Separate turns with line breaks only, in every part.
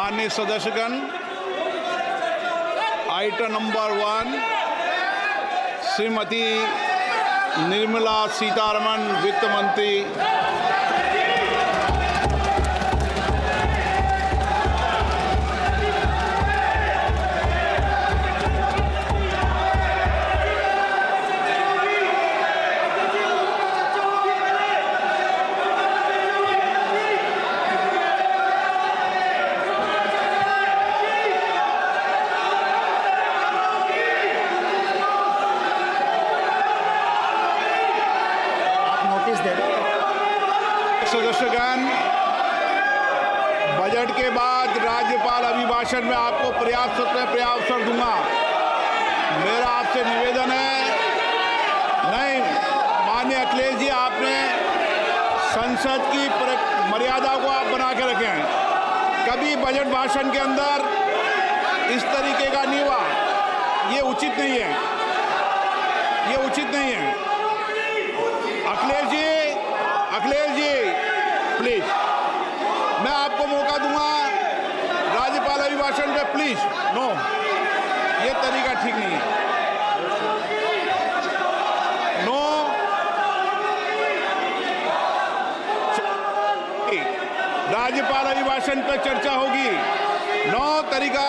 माननीय सदस्यगण, item number 1 Shrimati Nirmala Sitharaman वित्त मंत्री सदस्यगण, बजट के बाद राज्यपाल अभिभाषण में आपको पर्याप्त अवसर दूंगा। मेरा आपसे निवेदन है, नहीं माननीय अखिलेश जी, आपने संसद की मर्यादा को आप बना के रखे हैं। कभी बजट भाषण के अंदर इस तरीके का नहीं हुआ, ये उचित नहीं है, ये उचित नहीं है। अखिलेश जी प्लीज, मैं आपको मौका दूंगा राज्यपाल अभिभाषण पे, प्लीज। नो, ये तरीका ठीक नहीं है। नो, राज्यपाल अभिभाषण पे चर्चा होगी। नो तरीका।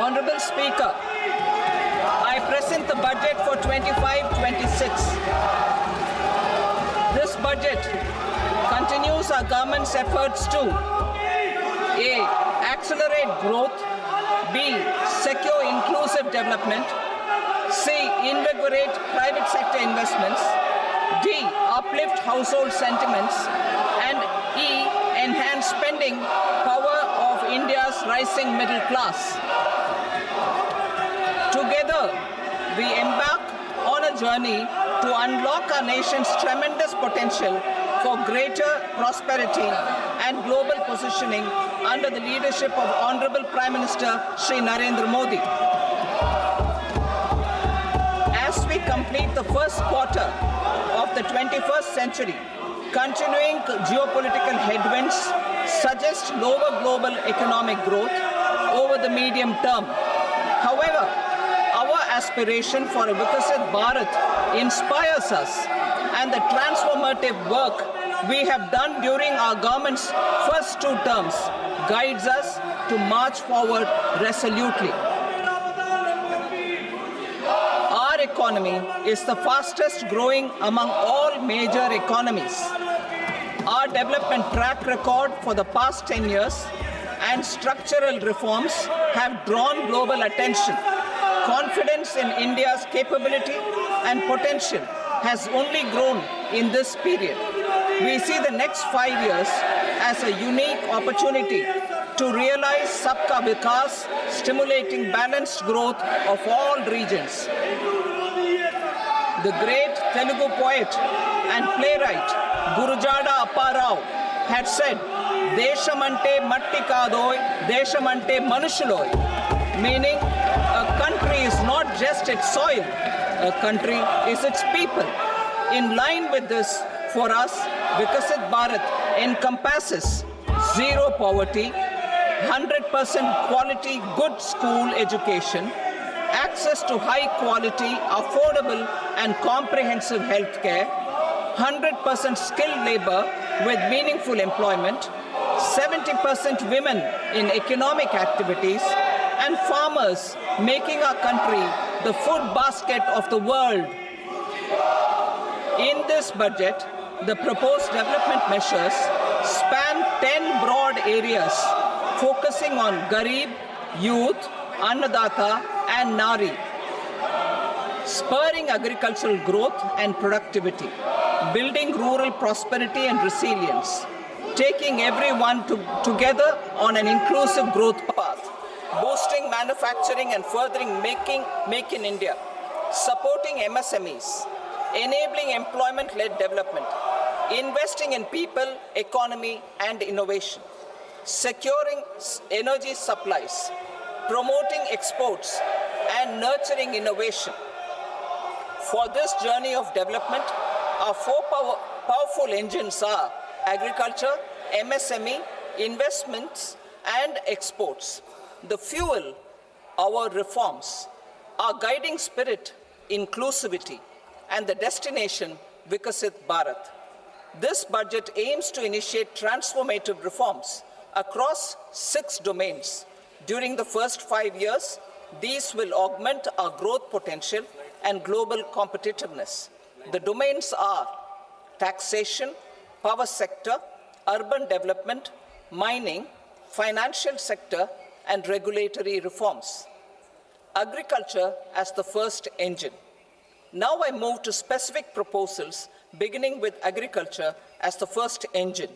Honorable Speaker, I present the budget for 25-26. This budget continues our government's efforts to A. Accelerate growth, B. Secure inclusive development, C. Invigorate private sector investments, D. Uplift household sentiments, and E. Enhance spending power of India's rising middle class. Together, we embark on a journey to unlock our nation's tremendous potential for greater prosperity and global positioning under the leadership of Honorable Prime Minister Shri Narendra Modi. As we complete the first quarter of the 21st century, continuing geopolitical headwinds suggest lower global economic growth over the medium term. However, our aspiration for a Vikasit Bharat inspires us, and the transformative work we have done during our government's first 2 terms guides us to march forward resolutely. Our economy is the fastest growing among all major economies. Our development track record for the past 10 years and structural reforms have drawn global attention. Confidence in India's capability and potential has only grown in this period. We see the next 5 years as a unique opportunity to realize Sabka Vikas, stimulating balanced growth of all regions. The great Telugu poet and playwright Gurujada Apparao had said, "Deshamante matti kadoy, deshamante manushuloy," meaning a country is not just its soil, a country is its people. In line with this, for us, Vikasit Bharat encompasses zero poverty, 100% quality good school education, access to high quality, affordable and comprehensive health care, 100% skilled labor with meaningful employment, 70% women in economic activities, and farmers making our country the food basket of the world. In this budget, the proposed development measures span 10 broad areas, focusing on Garib, youth, Annadata, and Nari, spurring agricultural growth and productivity, building rural prosperity and resilience, taking everyone together on an inclusive growth path, boosting manufacturing and furthering Make in India, supporting MSMEs, enabling employment-led development, investing in people, economy, and innovation, securing energy supplies, promoting exports, and nurturing innovation. For this journey of development, our 4 powerful engines are agriculture, MSME, investments and exports. The fuel, our reforms, our guiding spirit, inclusivity, and the destination, Vikasit Bharat. This budget aims to initiate transformative reforms across 6 domains. During the first 5 years, these will augment our growth potential and global competitiveness. The domains are taxation, power sector, urban development, mining, financial sector, and regulatory reforms. Agriculture as the first engine. Now I move to specific proposals, beginning with agriculture as the first engine.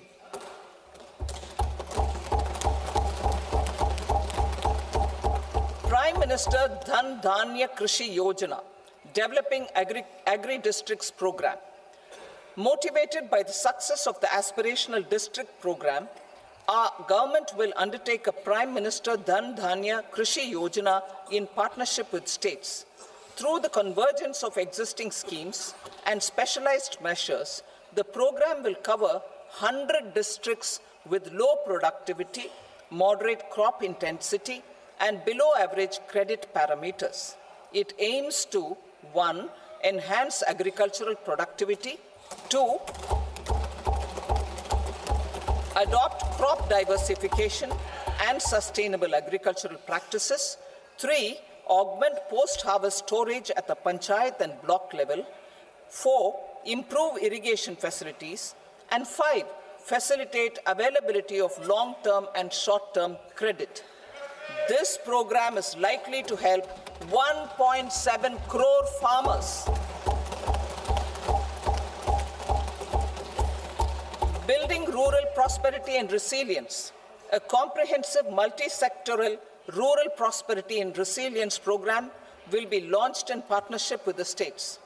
Prime Minister Dhan Dhanya Krishi Yojana, developing agri-districts program. Motivated by the success of the aspirational district program, our government will undertake a Prime Minister Dhan Dhanya Krishi Yojana in partnership with states. Through the convergence of existing schemes and specialized measures, the program will cover 100 districts with low productivity, moderate crop intensity, and below average credit parameters. It aims to 1. Enhance agricultural productivity, 2. Adopt crop diversification and sustainable agricultural practices, 3. Augment post-harvest storage at the panchayat and block level, 4. Improve irrigation facilities, and 5. Facilitate availability of long-term and short-term credit. This program is likely to help 1.7 crore farmers. Building rural prosperity and resilience. A comprehensive multi-sectoral rural prosperity and resilience program will be launched in partnership with the states.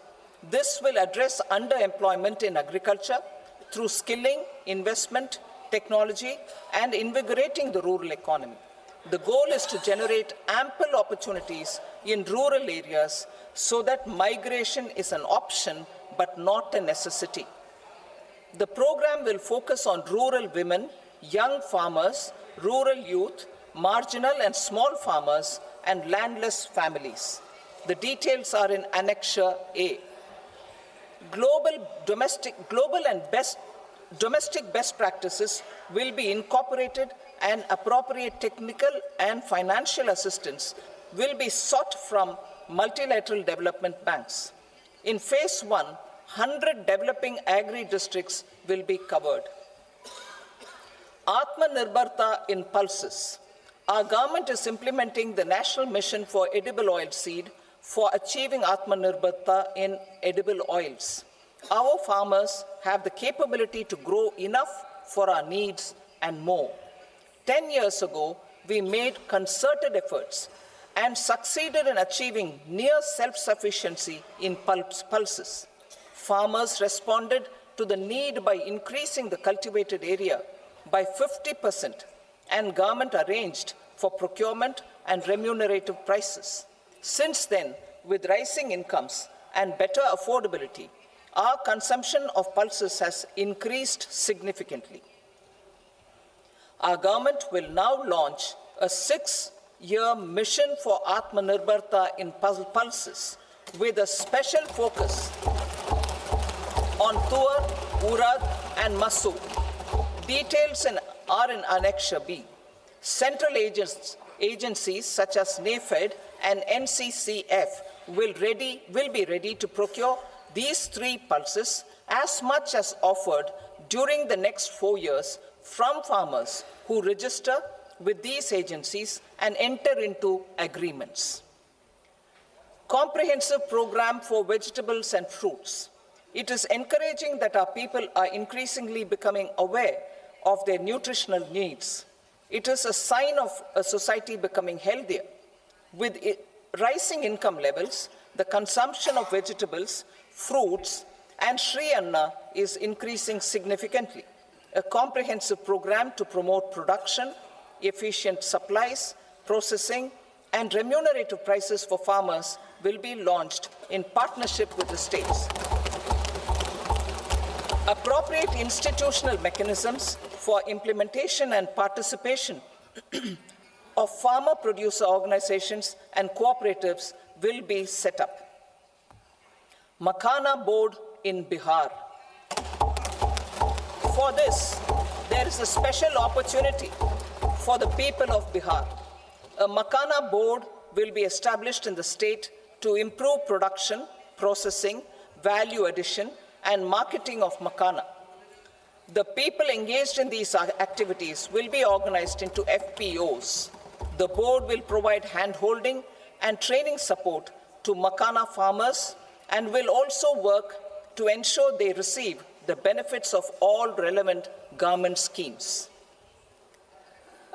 This will address underemployment in agriculture through skilling, investment, technology, and invigorating the rural economy. The goal is to generate ample opportunities in rural areas so that migration is an option but not a necessity. The program will focus on rural women, young farmers, rural youth, marginal and small farmers, and landless families. The details are in Annexure A. Domestic best practices will be incorporated, and appropriate technical and financial assistance will be sought from multilateral development banks. In Phase 1, 100 developing agri-districts will be covered. Atmanirbharta in pulses. Our government is implementing the National Mission for Edible Oilseed for achieving Atmanirbharta in edible oils. Our farmers have the capability to grow enough for our needs and more. 10 years ago, we made concerted efforts and succeeded in achieving near self-sufficiency in pulses. Farmers responded to the need by increasing the cultivated area by 50%, and government arranged for procurement and remunerative prices. Since then, with rising incomes and better affordability, our consumption of pulses has increased significantly. Our government will now launch a 6-year mission for Atmanirbharta in pulses with a special focus on Tuar, Urad, and Masoor. Details are in Annexure B. Central agencies such as NAFED and NCCF will be ready to procure these 3 pulses as much as offered during the next 4 years from farmers who register with these agencies and enter into agreements. Comprehensive program for vegetables and fruits. It is encouraging that our people are increasingly becoming aware of their nutritional needs. It is a sign of a society becoming healthier. With rising income levels, the consumption of vegetables, fruits, and Sri Anna is increasing significantly. A comprehensive program to promote production, efficient supplies, processing, and remunerative prices for farmers will be launched in partnership with the states. Appropriate institutional mechanisms for implementation and participation of farmer producer organizations and cooperatives will be set up. Makhana board in Bihar. For this, there is a special opportunity for the people of Bihar. A Makhana board will be established in the state to improve production, processing, value addition, and marketing of Makhana. The people engaged in these activities will be organized into FPOs. The board will provide hand-holding and training support to Makhana farmers and will also work to ensure they receive the benefits of all relevant government schemes.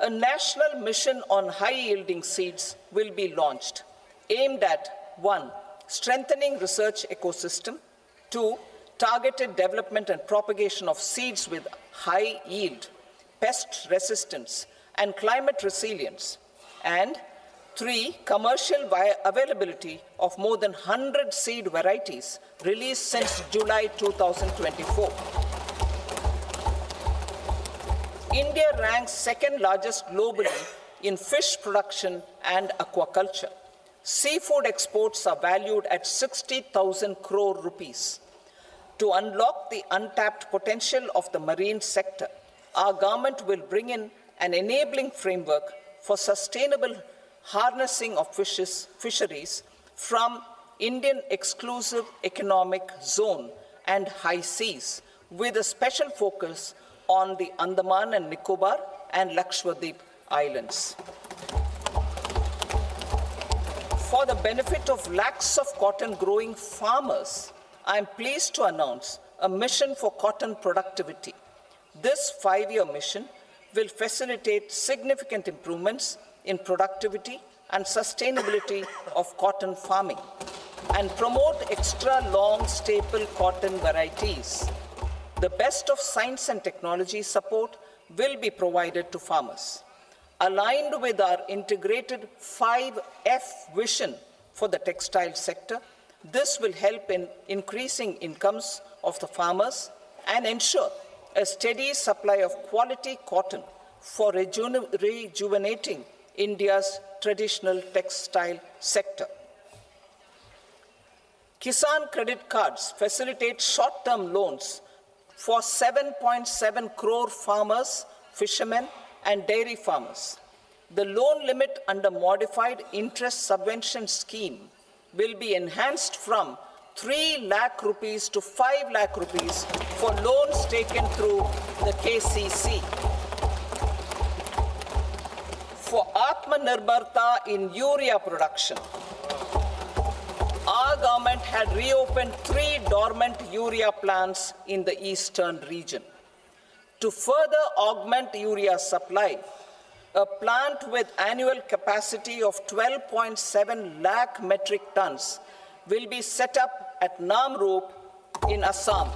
A national mission on high-yielding seeds will be launched, aimed at 1. Strengthening research ecosystem, 2. Targeted development and propagation of seeds with high yield, pest resistance, and climate resilience, and 3. Commercial availability of more than 100 seed varieties released since July 2024. India ranks second largest globally in fish production and aquaculture. Seafood exports are valued at 60,000 crore rupees. To unlock the untapped potential of the marine sector, our government will bring in an enabling framework for sustainable harnessing of fisheries from Indian exclusive economic zone and high seas, with a special focus on the Andaman and Nicobar and Lakshadweep Islands. For the benefit of lakhs of cotton growing farmers, I am pleased to announce a mission for cotton productivity. This 5-year mission will facilitate significant improvements in productivity and sustainability of cotton farming and promote extra long staple cotton varieties. The best of science and technology support will be provided to farmers. Aligned with our integrated 5F vision for the textile sector, this will help in increasing incomes of the farmers and ensure a steady supply of quality cotton for rejuvenating India's traditional textile sector. Kisan credit cards facilitate short-term loans for 7.7 crore farmers, fishermen, and dairy farmers. The loan limit under modified interest subvention scheme will be enhanced from 3 lakh rupees to 5 lakh rupees for loans taken through the KCC. For Atmanirbharta in urea production, our government had reopened 3 dormant urea plants in the eastern region. To further augment urea supply, a plant with annual capacity of 12.7 lakh metric tons will be set up at Namrup in Assam.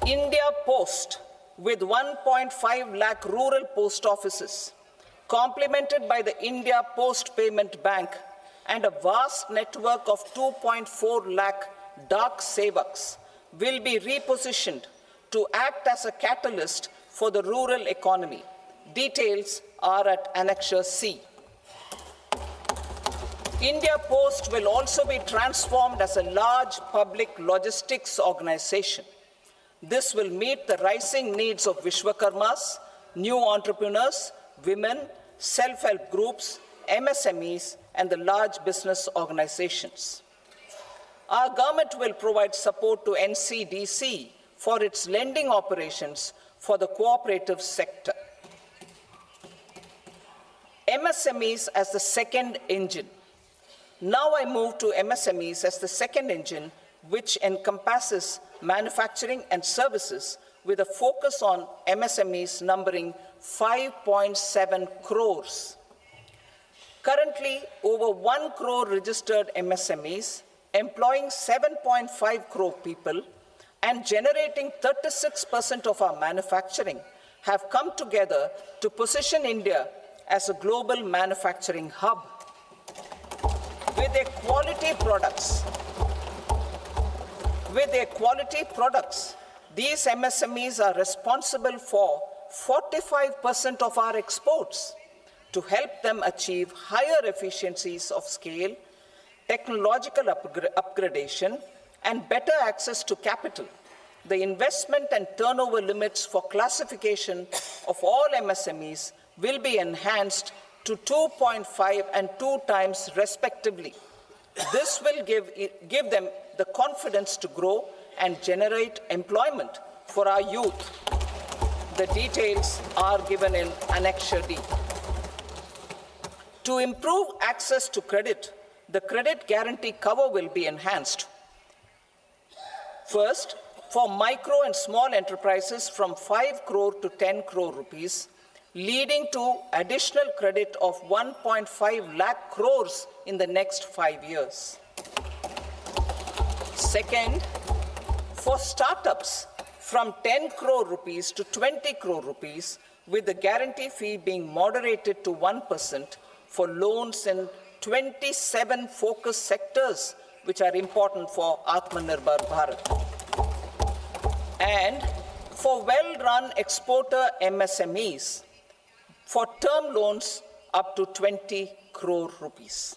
India Post, with 1.5 lakh rural post offices, complemented by the India Post Payment Bank and a vast network of 2.4 lakh Dak Sevaks, will be repositioned to act as a catalyst for the rural economy. Details are at Annexure C. India Post will also be transformed as a large public logistics organization. This will meet the rising needs of Vishwakarmas, new entrepreneurs, women, self-help groups, MSMEs, and the large business organizations. Our government will provide support to NCDC for its lending operations for the cooperative sector. MSMEs as the second engine. Now I move to MSMEs as the second engine, which encompasses manufacturing and services with a focus on MSMEs numbering 5.7 crores. Currently, over 1 crore registered MSMEs, employing 7.5 crore people and generating 36% of our manufacturing, have come together to position India as a global manufacturing hub. With their quality products, these MSMEs are responsible for 45% of our exports. To help them achieve higher efficiencies of scale, technological upgradation, and better access to capital, the investment and turnover limits for classification of all MSMEs will be enhanced to 2.5 and 2 times respectively. This will give them the confidence to grow and generate employment for our youth. The details are given in Annexure D. To improve access to credit, the credit guarantee cover will be enhanced. First, for micro and small enterprises from 5 crore to 10 crore rupees, leading to additional credit of 1.5 lakh crores in the next 5 years. Second, for startups from 10 crore rupees to 20 crore rupees, with the guarantee fee being moderated to 1% for loans in 27 focus sectors which are important for Atmanirbhar Bharat. And for well-run exporter MSMEs, for term loans up to 20 crore rupees.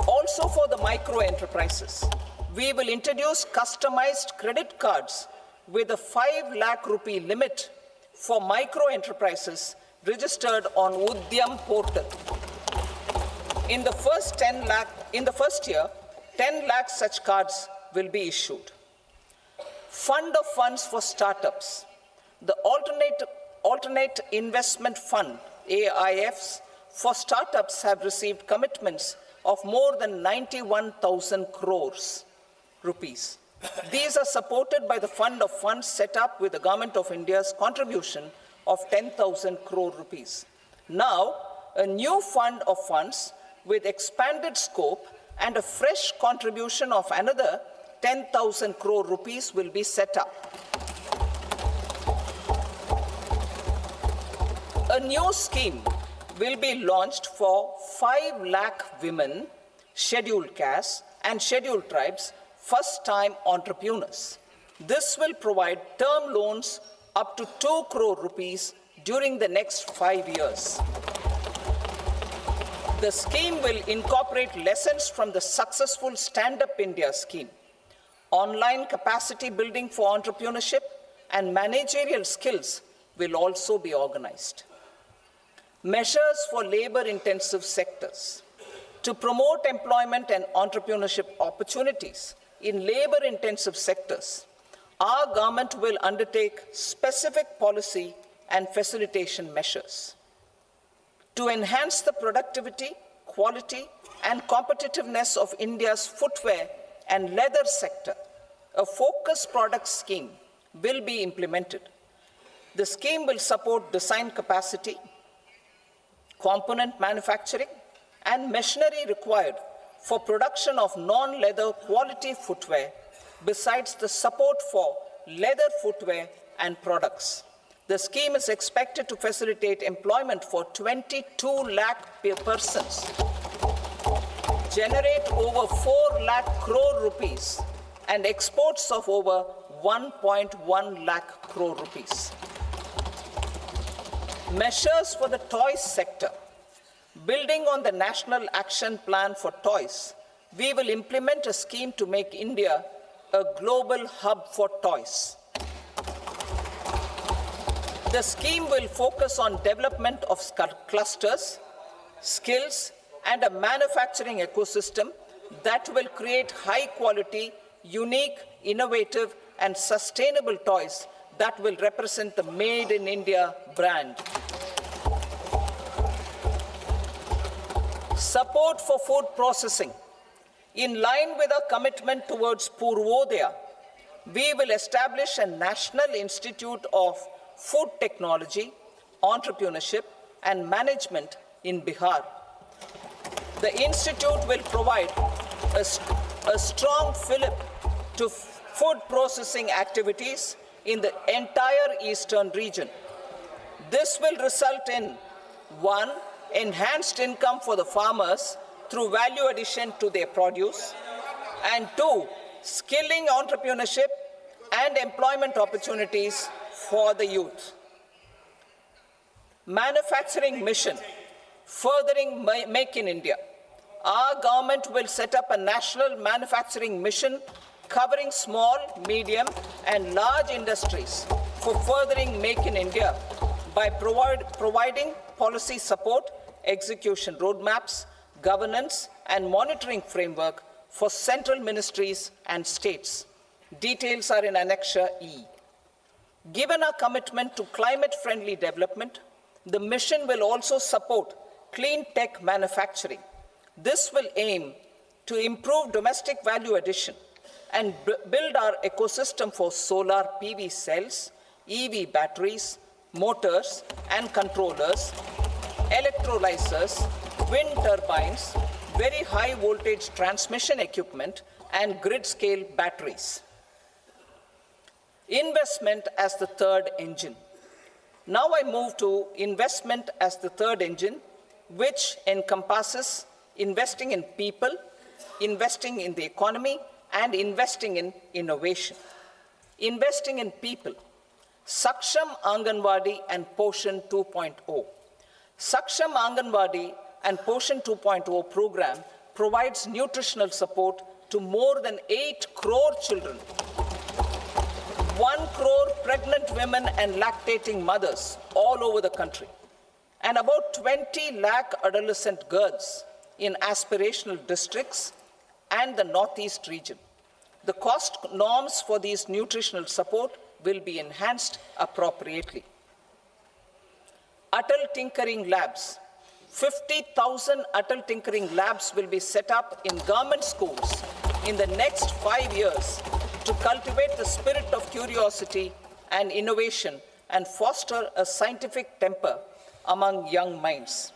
Also for the micro enterprises, we will introduce customized credit cards with a 5 lakh rupee limit for micro enterprises registered on Udyam portal. In the first year, 10 lakh such cards will be issued. Fund of funds for startups. The Alternate Investment Fund, AIFs, for startups have received commitments of more than 91,000 crores rupees. These are supported by the Fund of Funds set up with the Government of India's contribution of 10,000 crore rupees. Now, a new fund of funds with expanded scope and a fresh contribution of another 10,000 crore rupees will be set up. A new scheme will be launched for 5 lakh women, scheduled castes and scheduled tribes, first-time entrepreneurs. This will provide term loans up to 2 crore rupees during the next 5 years. The scheme will incorporate lessons from the successful Stand Up India scheme. Online capacity building for entrepreneurship and managerial skills will also be organized. Measures for labor-intensive sectors. To promote employment and entrepreneurship opportunities in labor-intensive sectors, our government will undertake specific policy and facilitation measures. To enhance the productivity, quality, and competitiveness of India's footwear and leather sector, a focused product scheme will be implemented. The scheme will support design capacity, component manufacturing, and machinery required for production of non-leather quality footwear, besides the support for leather footwear and products. The scheme is expected to facilitate employment for 22 lakh persons, generate over 4 lakh crore rupees, and exports of over 1.1 lakh crore rupees. Measures for the toys sector. Building on the National Action Plan for Toys, we will implement a scheme to make India a global hub for toys. The scheme will focus on development of clusters, skills, and a manufacturing ecosystem that will create high-quality, unique, innovative, and sustainable toys that will represent the Made in India brand. Support for food processing. In line with our commitment towards Purvodaya, we will establish a National Institute of Food Technology, Entrepreneurship, and Management in Bihar. The institute will provide a strong fillip to food processing activities in the entire eastern region. This will result in 1. Enhanced income for the farmers through value addition to their produce, and 2, skilling entrepreneurship and employment opportunities for the youth. Manufacturing mission, furthering Make in India. Our government will set up a national manufacturing mission covering small, medium, and large industries for furthering Make in India by providing policy support, execution roadmaps, governance, and monitoring framework for central ministries and states. Details are in Annexure E. Given our commitment to climate-friendly development, the mission will also support clean tech manufacturing. This will aim to improve domestic value addition and build our ecosystem for solar PV cells, EV batteries, motors and controllers, electrolyzers, wind turbines, very high voltage transmission equipment, and grid-scale batteries. Investment as the third engine. Now I move to investment as the third engine, which encompasses investing in people, investing in the economy, and investing in innovation. Investing in people. Saksham Anganwadi and Poshan 2.0. Saksham Anganwadi and Poshan 2.0 program provides nutritional support to more than 8 crore children, 1 crore pregnant women and lactating mothers all over the country, and about 20 lakh adolescent girls in aspirational districts and the Northeast region. The cost norms for these nutritional support will be enhanced appropriately. Atal Tinkering Labs. 50,000 Atal Tinkering Labs will be set up in government schools in the next 5 years to cultivate the spirit of curiosity and innovation and foster a scientific temper among young minds.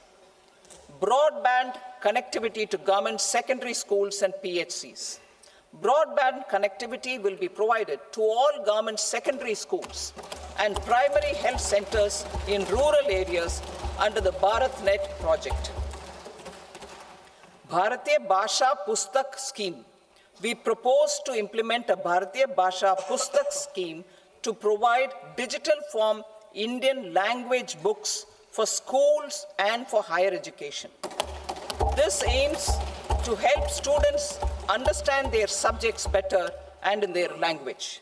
Broadband connectivity to government secondary schools and PHCs. Broadband connectivity will be provided to all government secondary schools and primary health centers in rural areas under the BharatNet project. Bharatiya Bhasha Pustak Scheme. We propose to implement a Bharatiya Bhasha Pustak scheme to provide digital form Indian language books for schools and for higher education. This aims to help students understand their subjects better and in their language.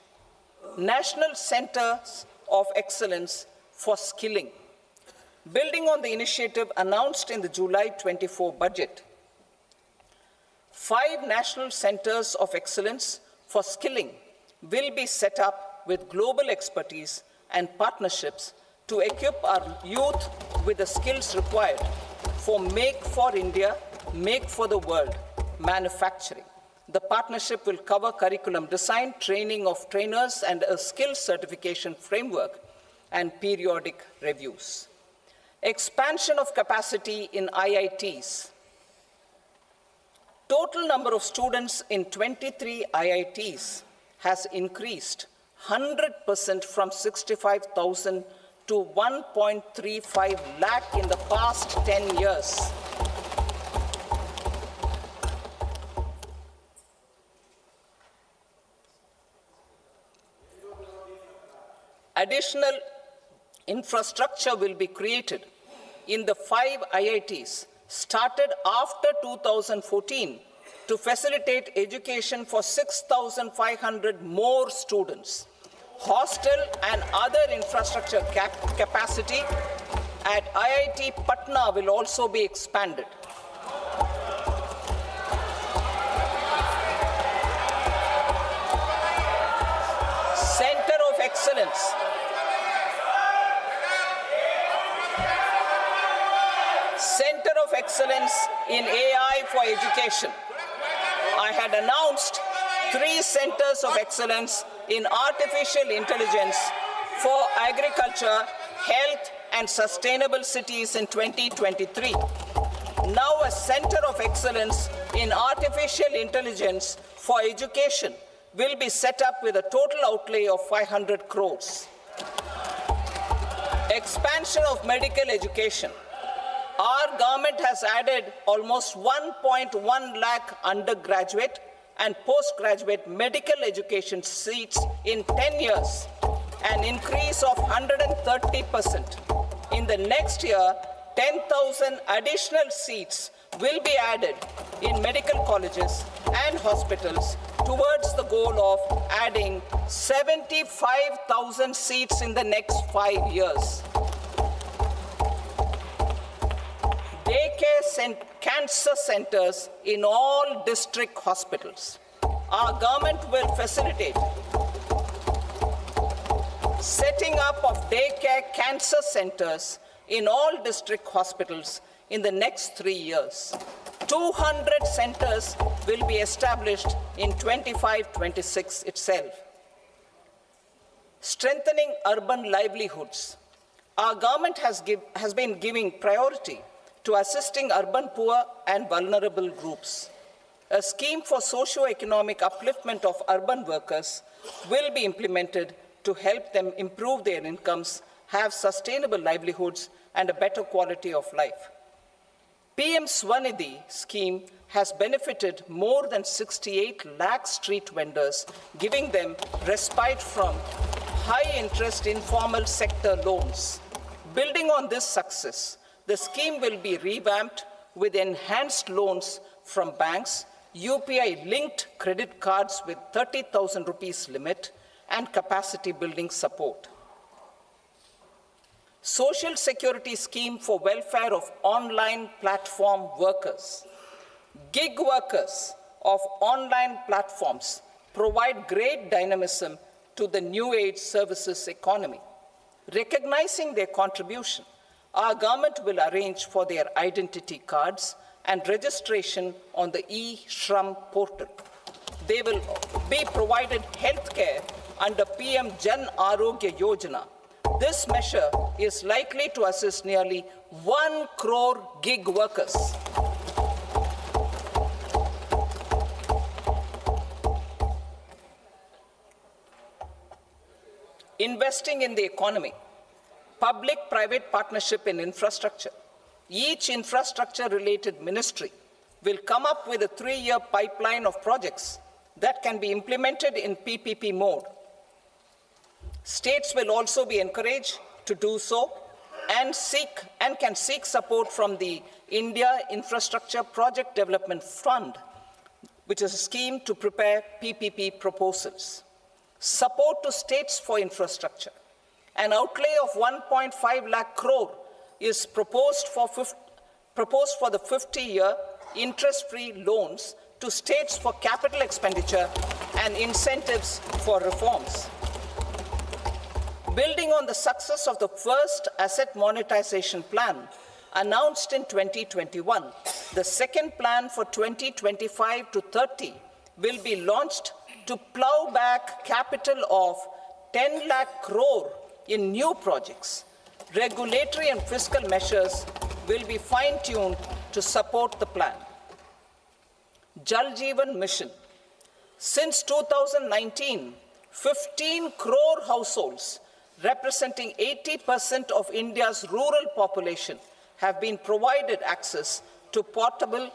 National Centers of Excellence for Skilling. Building on the initiative announced in the July 24 budget, 5 national centers of excellence for skilling will be set up with global expertise and partnerships to equip our youth with the skills required for Make for India, Make for the World manufacturing. The partnership will cover curriculum design, training of trainers, and a skills certification framework and periodic reviews. Expansion of capacity in IITs. Total number of students in 23 IITs has increased 100% from 65,000 to 1.35 lakh in the past 10 years. Additional infrastructure will be created in the 5 IITs started after 2014 to facilitate education for 6,500 more students. Hostel and other infrastructure capacity at IIT Patna will also be expanded. Center of Excellence. Center of Excellence in AI for Education. I had announced 3 centers of excellence in artificial intelligence for agriculture, health, and sustainable cities in 2023. Now a center of excellence in artificial intelligence for education will be set up with a total outlay of 500 crores. Expansion of medical education. Our government has added almost 1.1 lakh undergraduate and postgraduate medical education seats in 10 years, an increase of 130%. In the next year, 10,000 additional seats will be added in medical colleges and hospitals towards the goal of adding 75,000 seats in the next 5 years. Daycare cancer centers in all district hospitals. Our government will facilitate setting up of daycare cancer centers in all district hospitals in the next 3 years. 200 centers will be established in 25-26 itself. Strengthening urban livelihoods. Our government has been giving priority to assisting urban poor and vulnerable groups. A scheme for socio-economic upliftment of urban workers will be implemented to help them improve their incomes, have sustainable livelihoods, and a better quality of life. PM Swanidhi scheme has benefited more than 68 lakh street vendors, giving them respite from high-interest informal sector loans. Building on this success, the scheme will be revamped with enhanced loans from banks, UPI-linked credit cards with 30,000 rupees limit, and capacity building support. Social Security Scheme for welfare of online platform workers. Gig workers of online platforms provide great dynamism to the new age services economy. Recognizing their contribution, our government will arrange for their identity cards and registration on the e-Shram portal. They will be provided health care under PM Jan Arogya Yojana. This measure is likely to assist nearly 1 crore gig workers. Investing in the economy. Public-private partnership in infrastructure. Each infrastructure-related ministry will come up with a 3-year pipeline of projects that can be implemented in PPP mode. States will also be encouraged to do so and can seek support from the India Infrastructure Project Development Fund, which is a scheme to prepare PPP proposals. Support to states for infrastructure. An outlay of 1.5 lakh crore is proposed for the 50-year interest-free loans to states for capital expenditure and incentives for reforms. Building on the success of the first asset monetization plan announced in 2021, the second plan for 2025 to 30 will be launched to plow back capital of 10 lakh crore in new projects. Regulatory and fiscal measures will be fine-tuned to support the plan. Jal Jeevan Mission. Since 2019, 15 crore households, representing 80% of India's rural population, have been provided access to portable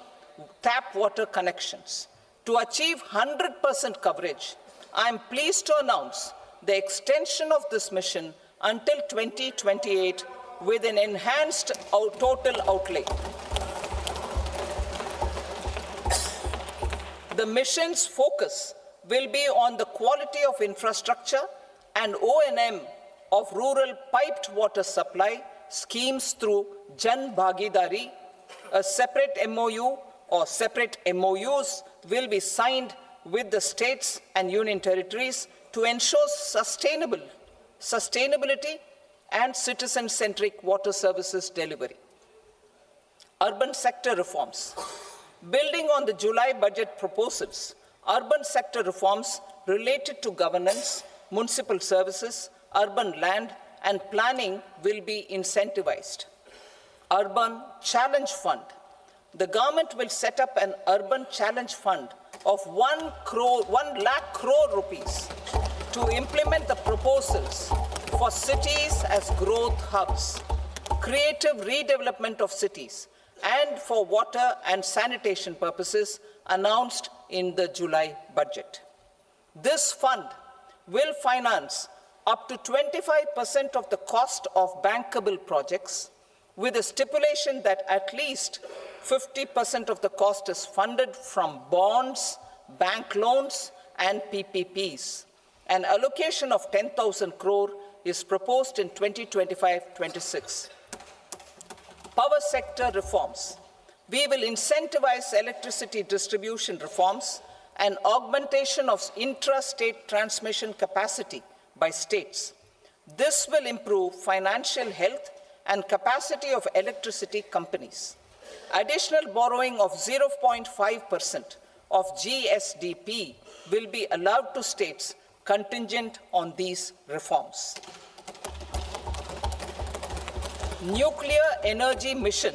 tap water connections. To achieve 100% coverage, I am pleased to announce the extension of this mission until 2028 with an enhanced total outlay. The mission's focus will be on the quality of infrastructure and O&M of rural piped water supply schemes through Jan Bhagidari. A separate MOU or separate MOUs will be signed with the states and union territories to ensure sustainability and citizen-centric water services delivery. Urban sector reforms. Building on the July budget proposals, urban sector reforms related to governance, municipal services, urban land and planning will be incentivized. Urban Challenge Fund. The government will set up an Urban Challenge Fund of 1 lakh crore rupees to implement the proposals for cities as growth hubs, creative redevelopment of cities, and for water and sanitation purposes announced in the July budget. This fund will finance up to 25% of the cost of bankable projects, with a stipulation that at least 50% of the cost is funded from bonds, bank loans, and PPPs. An allocation of 10,000 crore is proposed in 2025-26. Power sector reforms. We will incentivize electricity distribution reforms and augmentation of intra-state transmission capacity by states. This will improve financial health and capacity of electricity companies. Additional borrowing of 0.5% of GSDP will be allowed to states contingent on these reforms. Nuclear energy mission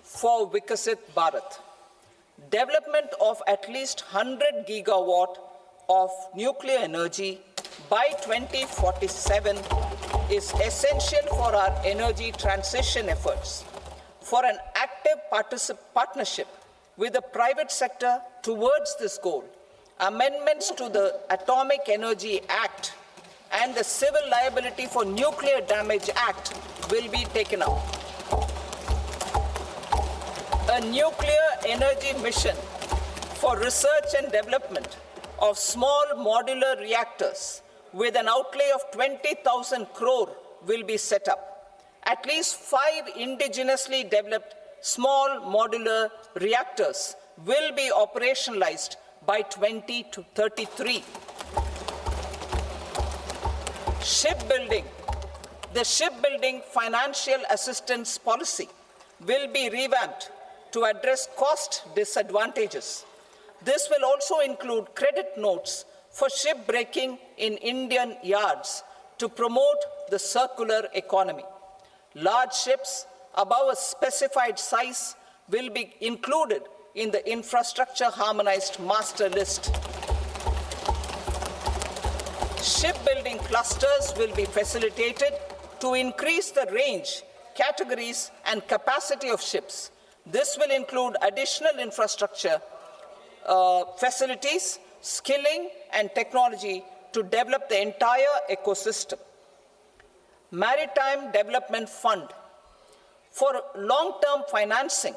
for Vikasit Bharat. Development of at least 100 gigawatt of nuclear energy by 2047 is essential for our energy transition efforts. For an active partnership with the private sector towards this goal, amendments to the Atomic Energy Act and the Civil Liability for Nuclear Damage Act will be taken up. A nuclear energy mission for research and development of small modular reactors with an outlay of 20,000 crore will be set up. At least 5 indigenously developed small modular reactors will be operationalized by 2033. Shipbuilding. The shipbuilding financial assistance policy will be revamped to address cost disadvantages. This will also include credit notes for shipbreaking in Indian yards to promote the circular economy. Large ships above a specified size will be included in the infrastructure harmonized master list. Shipbuilding clusters will be facilitated to increase the range, categories, and capacity of ships. This will include additional infrastructure, facilities, skilling, and technology to develop the entire ecosystem. Maritime Development Fund. For long-term financing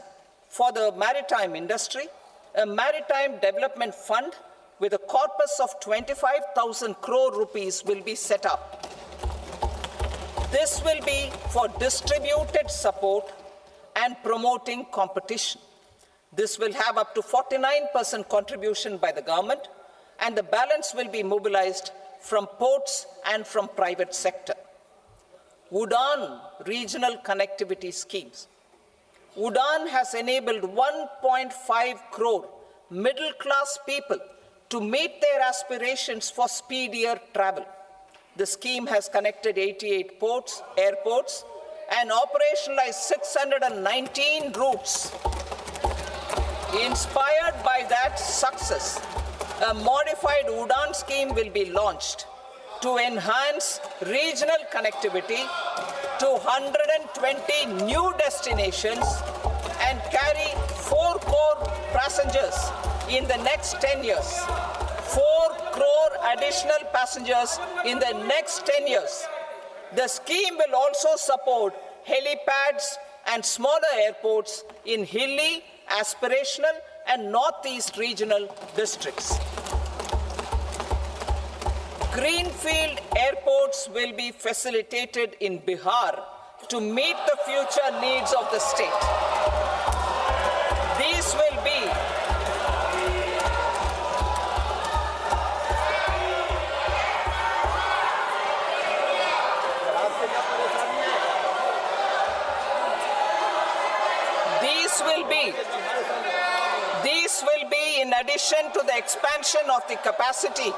for the maritime industry, a Maritime Development Fund with a corpus of 25,000 crore rupees will be set up. This will be for distributed support and promoting competition. This will have up to 49% contribution by the government, and the balance will be mobilized from ports and from private sector. UDAN regional connectivity schemes. UDAN has enabled 1.5 crore middle-class people to meet their aspirations for speedier travel. The scheme has connected 88 airports, and operationalized 619 routes. Inspired by that success, a modified UDAN scheme will be launched to enhance regional connectivity to 120 new destinations and carry 4 crore passengers in the next 10 years. 4 crore additional passengers in the next 10 years. The scheme will also support helipads and smaller airports in hilly, aspirational, and northeast regional districts. Greenfield airports will be facilitated in Bihar to meet the future needs of the state. These will be in addition to the expansion of the capacity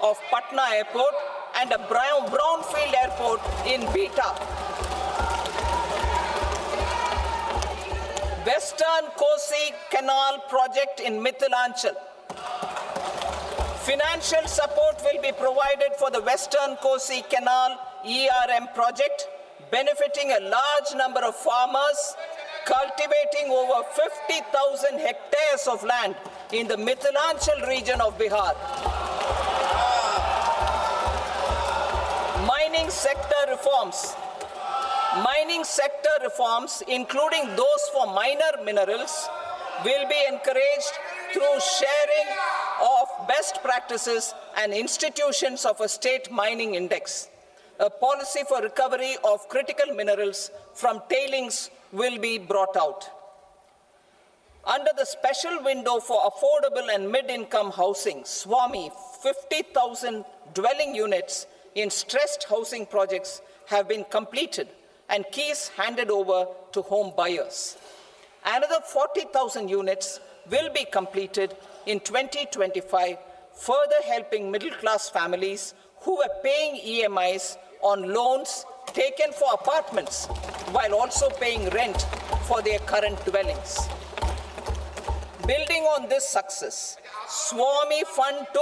of Patna Airport and a brownfield airport in Beta. Western Kosi Canal project in Mithilanchal. Financial support will be provided for the Western Kosi Canal ERM project benefiting a large number of farmers, cultivating over 50,000 hectares of land in the Mithilanchal region of Bihar. Mining sector reforms, including those for minor minerals, will be encouraged through sharing of best practices and institutions of a state mining index. A policy for recovery of critical minerals from tailings will be brought out. Under the special window for affordable and mid-income housing, SWAMI, 50,000 dwelling units in stressed housing projects have been completed and keys handed over to home buyers. Another 40,000 units will be completed in 2025, further helping middle-class families who were paying EMIs on loans taken for apartments while also paying rent for their current dwellings. Building on this success, SWAMI Fund 2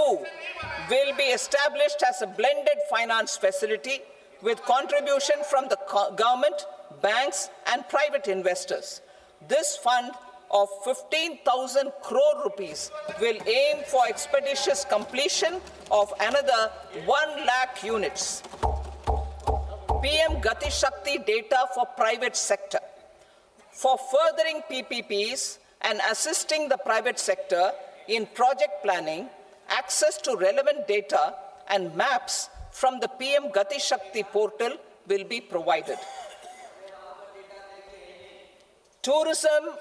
will be established as a blended finance facility with contribution from the government, banks, and private investors. This fund of 15,000 crore rupees will aim for expeditious completion of another 1 lakh units. PM Gati Shakti data for private sector. For furthering PPPs and assisting the private sector in project planning, access to relevant data and maps from the PM Gati Shakti portal will be provided. Tourism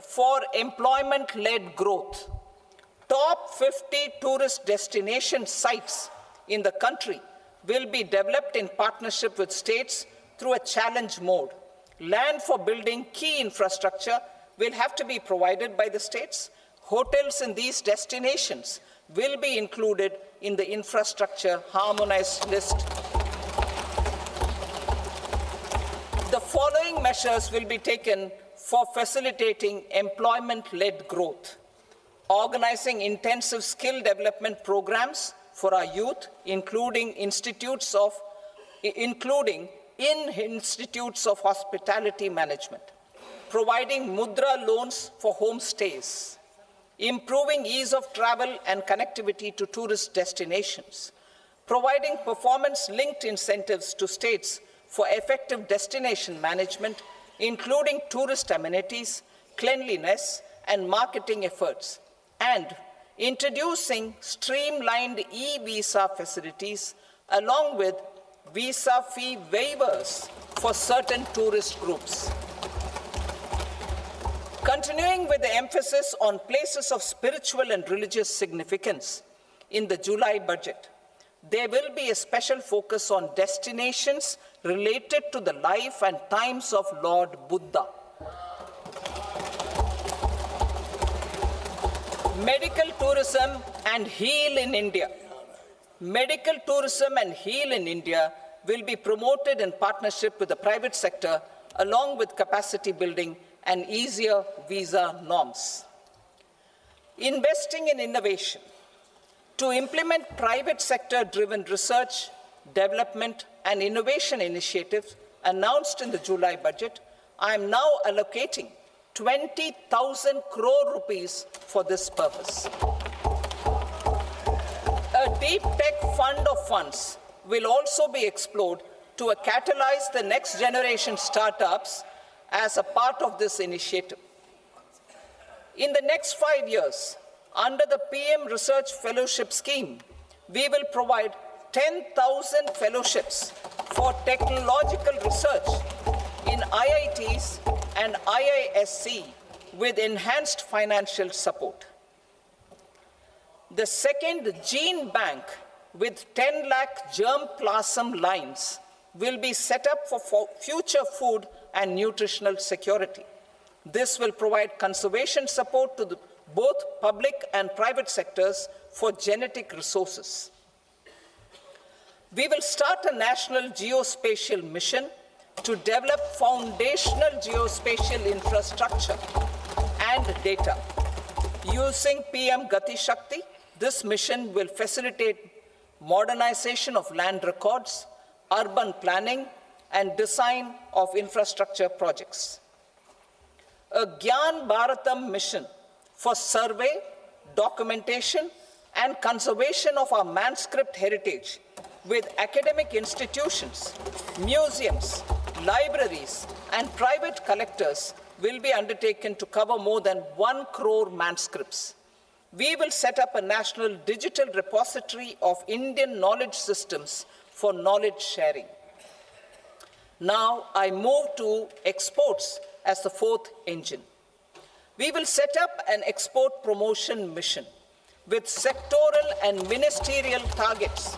for employment-led growth. Top 50 tourist destination sites in the country will be developed in partnership with states through a challenge mode. Land for building key infrastructure will have to be provided by the states. Hotels in these destinations will be included in the infrastructure harmonized list. The following measures will be taken for facilitating employment-led growth. Organizing intensive skill development programs for our youth, including in institutes of hospitality management. Providing mudra loans for homestays. Improving ease of travel and connectivity to tourist destinations. Providing performance-linked incentives to states for effective destination management, including tourist amenities, cleanliness, and marketing efforts, and introducing streamlined e-visa facilities along with visa fee waivers for certain tourist groups. Continuing with the emphasis on places of spiritual and religious significance, in the July budget, there will be a special focus on destinations related to the life and times of Lord Buddha. Medical tourism and heal in India. Medical tourism and heal in India will be promoted in partnership with the private sector along with capacity building and easier visa norms. Investing in innovation. To implement private sector-driven research, development, and innovation initiatives announced in the July budget, I am now allocating 20,000 crore rupees for this purpose. A deep tech fund of funds will also be explored to catalyze the next generation startups as a part of this initiative. In the next 5 years, under the PM Research Fellowship Scheme, we will provide 10,000 fellowships for technological research in IITs and IISc with enhanced financial support. The second gene bank with 10 lakh germ plasm lines will be set up for future food and nutritional security. This will provide conservation support to both public and private sectors for genetic resources. We will start a national geospatial mission to develop foundational geospatial infrastructure and data. Using PM Gati Shakti, this mission will facilitate modernization of land records, urban planning, and design of infrastructure projects. A Gyan Bharatam mission for survey, documentation, and conservation of our manuscript heritage with academic institutions, museums, libraries, and private collectors will be undertaken to cover more than 1 crore manuscripts. We will set up a national digital repository of Indian knowledge systems for knowledge sharing. Now I move to exports as the fourth engine. We will set up an export promotion mission with sectoral and ministerial targets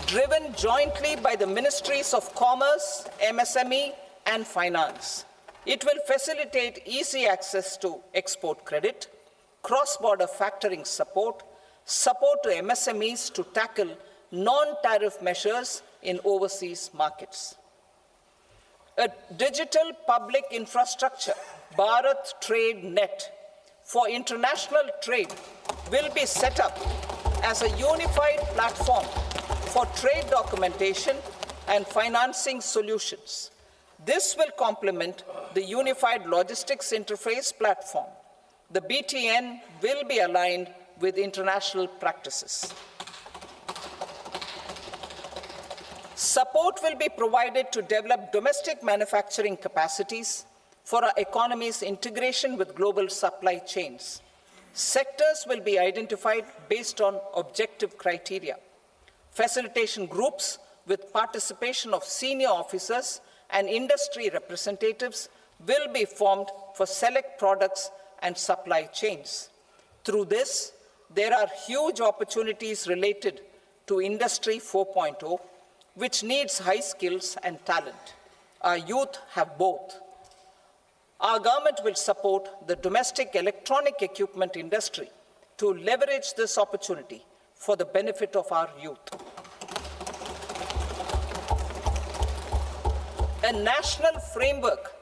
driven jointly by the Ministries of Commerce, MSME, and Finance. It will facilitate easy access to export credit, cross-border factoring support, support to MSMEs to tackle non-tariff measures in overseas markets. A digital public infrastructure, Bharat Trade Net, for international trade will be set up as a unified platform for trade documentation and financing solutions. This will complement the Unified Logistics Interface platform. The BTN will be aligned with international practices. Support will be provided to develop domestic manufacturing capacities for our economy's integration with global supply chains. Sectors will be identified based on objective criteria. Facilitation groups with participation of senior officers and industry representatives will be formed for select products and supply chains. Through this, there are huge opportunities related to Industry 4.0, which needs high skills and talent. Our youth have both. Our government will support the domestic electronic equipment industry to leverage this opportunity for the benefit of our youth. A national framework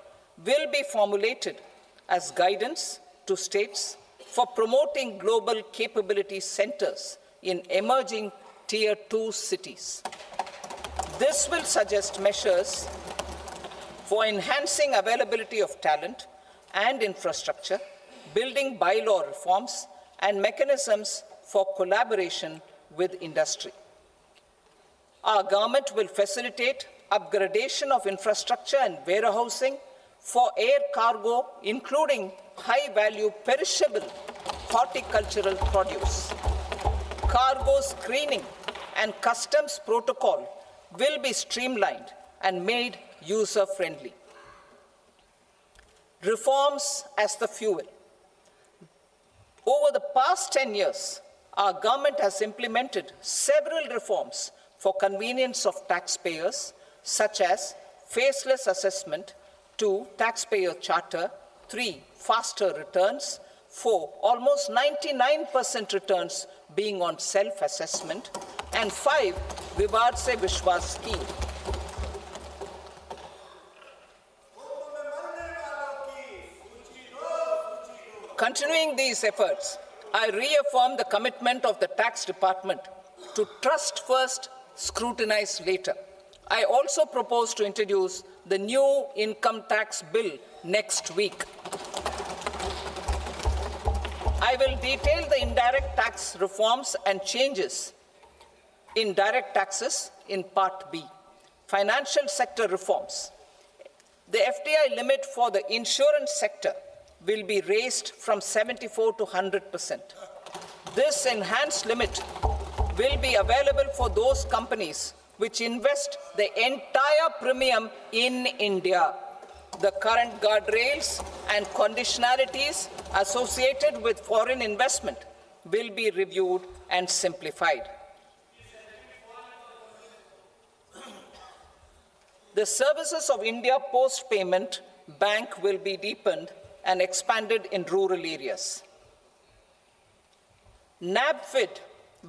will be formulated as guidance to states for promoting global capability centers in emerging Tier 2 cities. This will suggest measures for enhancing availability of talent and infrastructure, building bylaw reforms, and mechanisms for collaboration with industry. Our government will facilitate upgradation of infrastructure and warehousing for air cargo, including high-value perishable horticultural produce. Cargo screening and customs protocol will be streamlined and made user-friendly. Reforms as the fuel. Over the past 10 years, our government has implemented several reforms for convenience of taxpayers, such as faceless assessment, 2, taxpayer charter, 3, faster returns, 4, almost 99% returns being on self-assessment, and 5, Vivad Se Vishwas scheme. Continuing these efforts, I reaffirm the commitment of the Tax Department to trust first, scrutinize later. I also propose to introduce the new income tax bill next week. I will detail the indirect tax reforms and changes in direct taxes in Part B. Financial sector reforms. The FDI limit for the insurance sector will be raised from 74 to 100%. This enhanced limit will be available for those companies which invest the entire premium in India. The current guardrails and conditionalities associated with foreign investment will be reviewed and simplified. The services of India Post Payment Bank will be deepened and expanded in rural areas. NABFID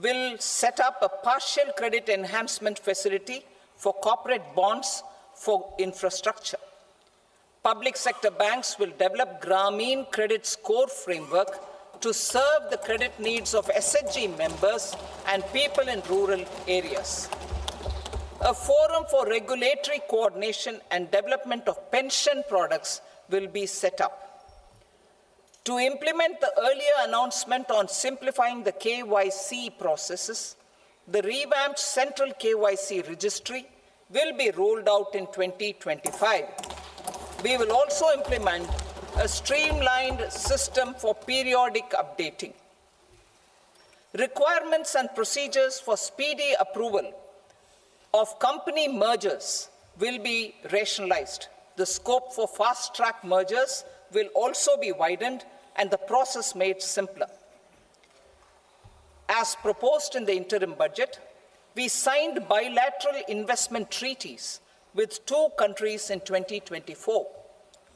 will set up a partial credit enhancement facility for corporate bonds for infrastructure. Public sector banks will develop Grameen Credit Score framework to serve the credit needs of SHG members and people in rural areas. A forum for regulatory coordination and development of pension products will be set up. To implement the earlier announcement on simplifying the KYC processes, the revamped Central KYC Registry will be rolled out in 2025. We will also implement a streamlined system for periodic updating. Requirements and procedures for speedy approval of company mergers will be rationalized. The scope for fast-track mergers will also be widened and the process made simpler. As proposed in the interim budget, we signed bilateral investment treaties with 2 countries in 2024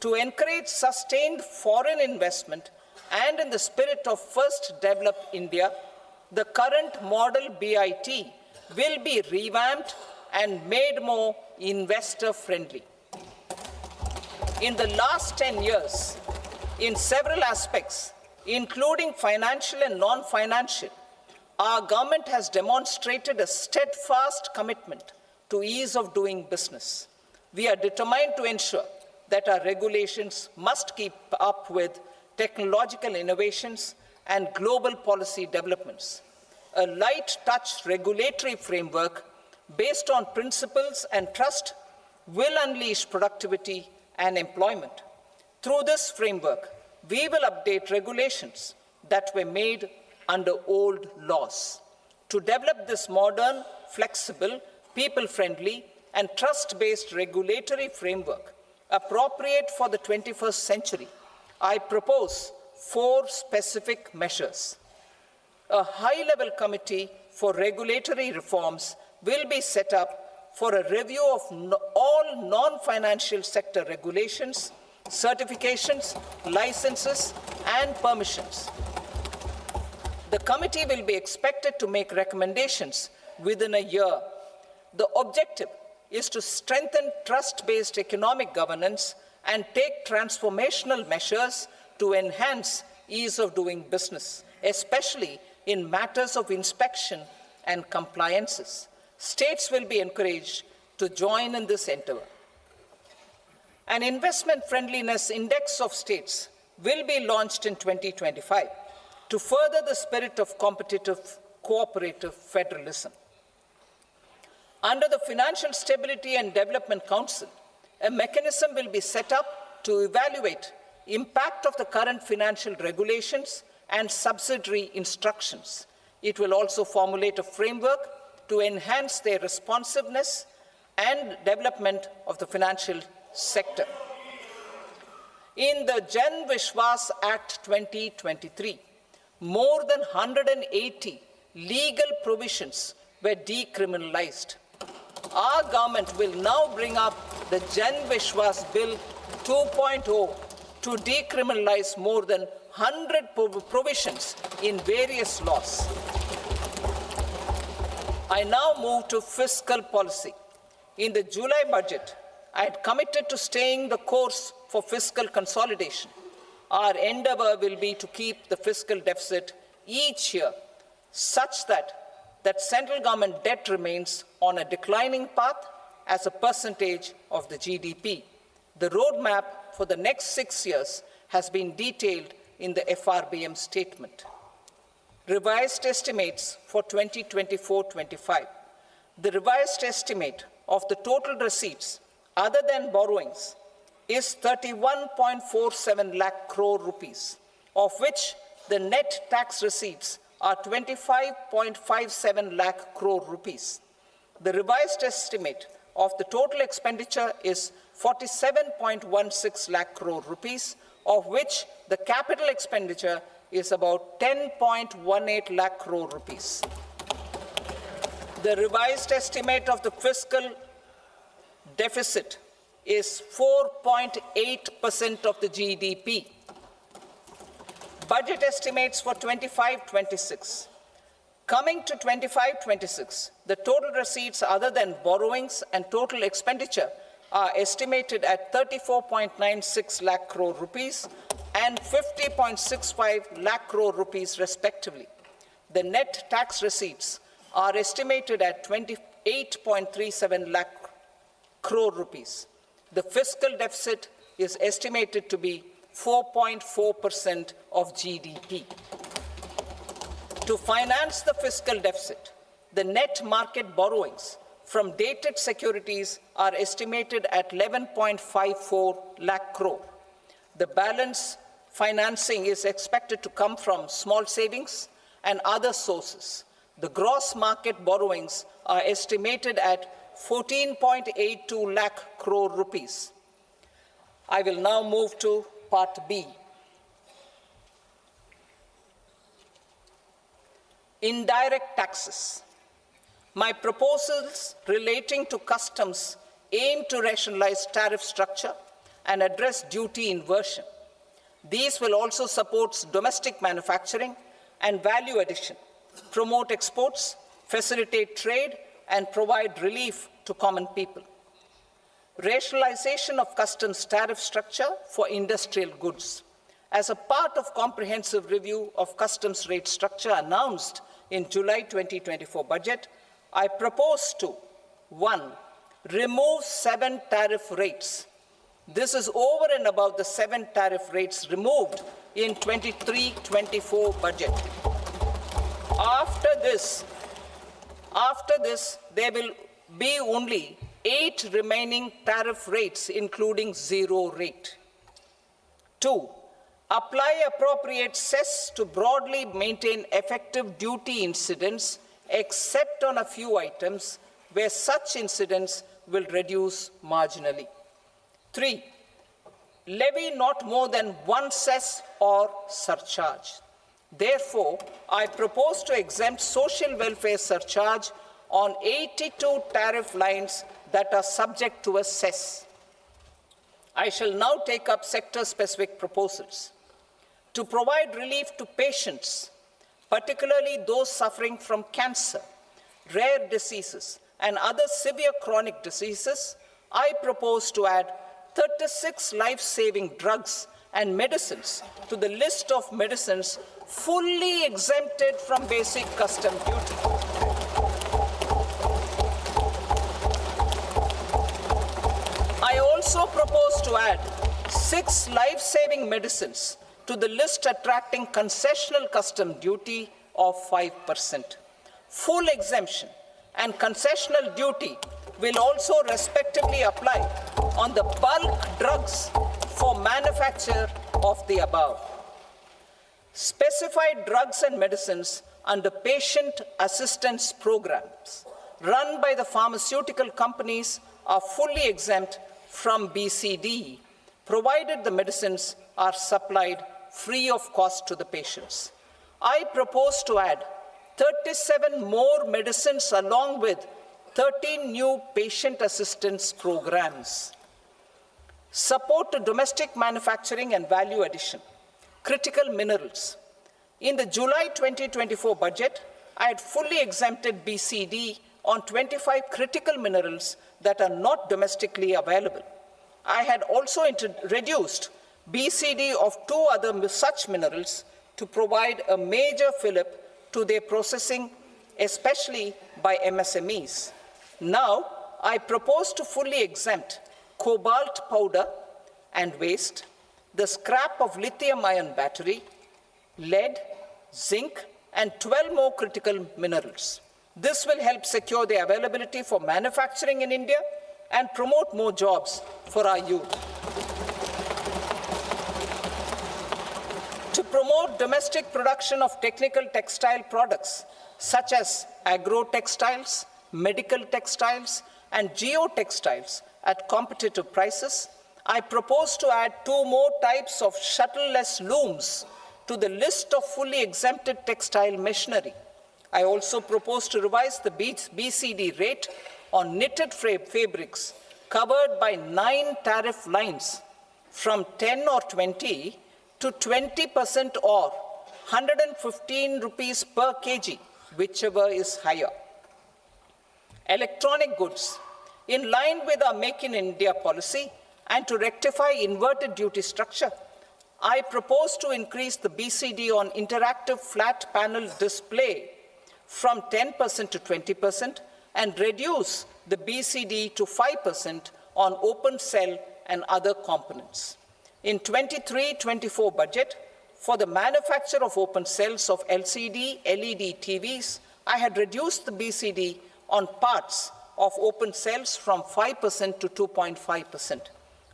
to encourage sustained foreign investment, and in the spirit of First Develop India, the current model BIT will be revamped and made more investor-friendly. In the last 10 years, in several aspects, including financial and non-financial, our government has demonstrated a steadfast commitment to ease of doing business. We are determined to ensure that our regulations must keep up with technological innovations and global policy developments. A light-touch regulatory framework based on principles and trust will unleash productivity and employment. Through this framework, we will update regulations that were made under old laws. To develop this modern, flexible, people-friendly, and trust-based regulatory framework appropriate for the 21st century, I propose 4 specific measures. A high-level committee for regulatory reforms will be set up for a review of all non-financial sector regulations, certifications, licenses, and permissions. The committee will be expected to make recommendations within a year. The objective is to strengthen trust-based economic governance and take transformational measures to enhance ease of doing business, especially in matters of inspection and compliances. States will be encouraged to join in this endeavor. An investment friendliness index of states will be launched in 2025 to further the spirit of competitive, cooperative federalism. Under the Financial Stability and Development Council, a mechanism will be set up to evaluate impact of the current financial regulations and subsidiary instructions. It will also formulate a framework to enhance their responsiveness and development of the financial sector. In the Jan Vishwas Act 2023, more than 180 legal provisions were decriminalized. Our government will now bring up the Jan Vishwas Bill 2.0 to decriminalize more than 100 provisions in various laws. I now move to fiscal policy. In the July budget, I had committed to staying the course for fiscal consolidation. Our endeavor will be to keep the fiscal deficit each year such that central government debt remains on a declining path as a percentage of the GDP. The roadmap for the next 6 years has been detailed in the FRBM statement. Revised estimates for 2024-25. The revised estimate of the total receipts other than borrowings is 31.47 lakh crore rupees, of which the net tax receipts are 25.57 lakh crore rupees. The revised estimate of the total expenditure is 47.16 lakh crore rupees, of which the capital expenditure is about 10.18 lakh crore rupees. The revised estimate of the fiscal deficit is 4.8% of the GDP. Budget estimates for 25-26. Coming to 25-26, the total receipts other than borrowings and total expenditure are estimated at 34.96 lakh crore rupees and 50.65 lakh crore rupees respectively. The net tax receipts are estimated at 8.37 lakh crore rupees. The fiscal deficit is estimated to be 4.4% of GDP. To finance the fiscal deficit, the net market borrowings from dated securities are estimated at 11.54 lakh crore. The balance financing is expected to come from small savings and other sources. The gross market borrowings are estimated at 14.82 lakh crore rupees. I will now move to Part B. Indirect taxes. My proposals relating to customs aim to rationalize tariff structure and address duty inversion. These will also support domestic manufacturing and value addition, promote exports, facilitate trade, and provide relief to common people. Rationalization of customs tariff structure for industrial goods. As a part of comprehensive review of customs rate structure announced in July 2024 budget, I propose to 1. Remove 7 tariff rates. This is over and above the 7 tariff rates removed in 23-24 budget. After this, there will be only 8 remaining tariff rates, including 0 rate. 2. Apply appropriate cess to broadly maintain effective duty incidence, except on a few items where such incidence will reduce marginally. 3. Levy not more than 1 cess or surcharge. Therefore, I propose to exempt social welfare surcharge on 82 tariff lines that are subject to a cess. I shall now take up sector-specific proposals. To provide relief to patients, particularly those suffering from cancer, rare diseases, and other severe chronic diseases, I propose to add 36 life-saving drugs and medicines to the list of medicines fully exempted from basic custom duty. I also propose to add 6 life-saving medicines to the list attracting concessional custom duty of 5%. Full exemption and concessional duty will also respectively apply on the bulk drugs for manufacture of the above. Specified drugs and medicines under patient assistance programs run by the pharmaceutical companies are fully exempt from BCD, provided the medicines are supplied free of cost to the patients. I propose to add 37 more medicines along with 13 new patient assistance programs. Support to domestic manufacturing and value addition. Critical minerals. In the July 2024 budget, I had fully exempted BCD on 25 critical minerals that are not domestically available. I had also reduced BCD of 2 other such minerals to provide a major fillip to their processing, especially by MSMEs. Now, I propose to fully exempt cobalt powder and waste, the scrap of lithium-ion battery, lead, zinc, and 12 more critical minerals. This will help secure the availability for manufacturing in India and promote more jobs for our youth. To promote domestic production of technical textile products such as agro-textiles, medical textiles, and geotextiles at competitive prices, I propose to add 2 more types of shuttle-less looms to the list of fully exempted textile machinery. I also propose to revise the BCD rate on knitted fabrics covered by 9 tariff lines from 10 or 20 to 20% or 115 rupees per kg, whichever is higher. Electronic goods. In line with our Make in India policy and to rectify inverted duty structure, I propose to increase the BCD on interactive flat panel display from 10% to 20% and reduce the BCD to 5% on open cell and other components. In 23-24 budget, for the manufacture of open cells of LCD, LED TVs, I had reduced the BCD on parts of open cells from 5% to 2.5%.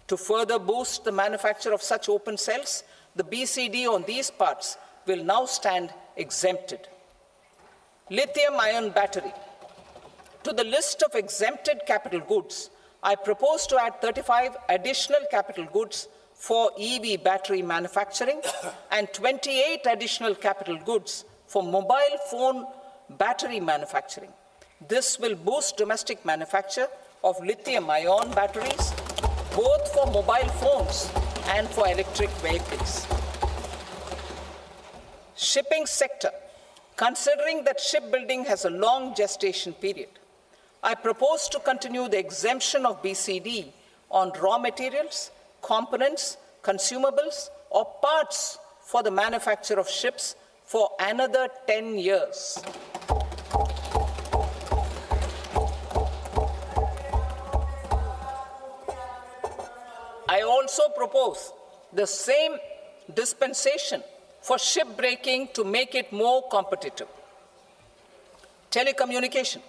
To further boost the manufacture of such open cells, the BCD on these parts will now stand exempted. Lithium-ion battery. To the list of exempted capital goods, I propose to add 35 additional capital goods for EV battery manufacturing and 28 additional capital goods for mobile phone battery manufacturing. This will boost domestic manufacture of lithium-ion batteries, both for mobile phones and for electric vehicles. Shipping sector. Considering that shipbuilding has a long gestation period, I propose to continue the exemption of BCD on raw materials, components, consumables, or parts for the manufacture of ships for another 10 years. I also propose the same dispensation for shipbreaking to make it more competitive. Telecommunication.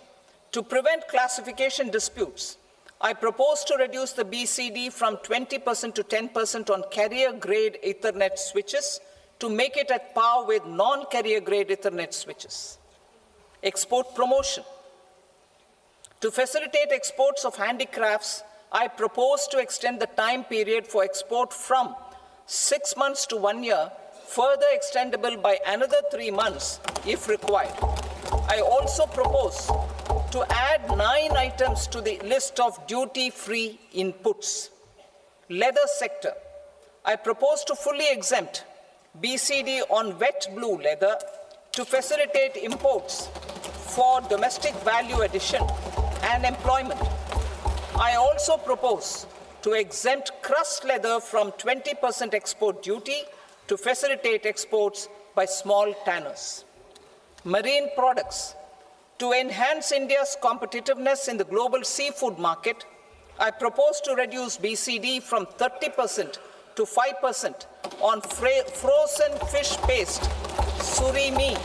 To prevent classification disputes, I propose to reduce the BCD from 20% to 10% on carrier-grade Ethernet switches to make it at par with non-carrier-grade Ethernet switches. Export promotion. To facilitate exports of handicrafts, I propose to extend the time period for export from 6 months to 1 year, further extendable by another 3 months if required. I also propose to add 9 items to the list of duty-free inputs. Leather sector. I propose to fully exempt BCD on wet blue leather to facilitate imports for domestic value addition and employment. I also propose to exempt crust leather from 20% export duty to facilitate exports by small tanners. Marine products. To enhance India's competitiveness in the global seafood market, I propose to reduce BCD from 30% to 5% on frozen fish paste, surimi,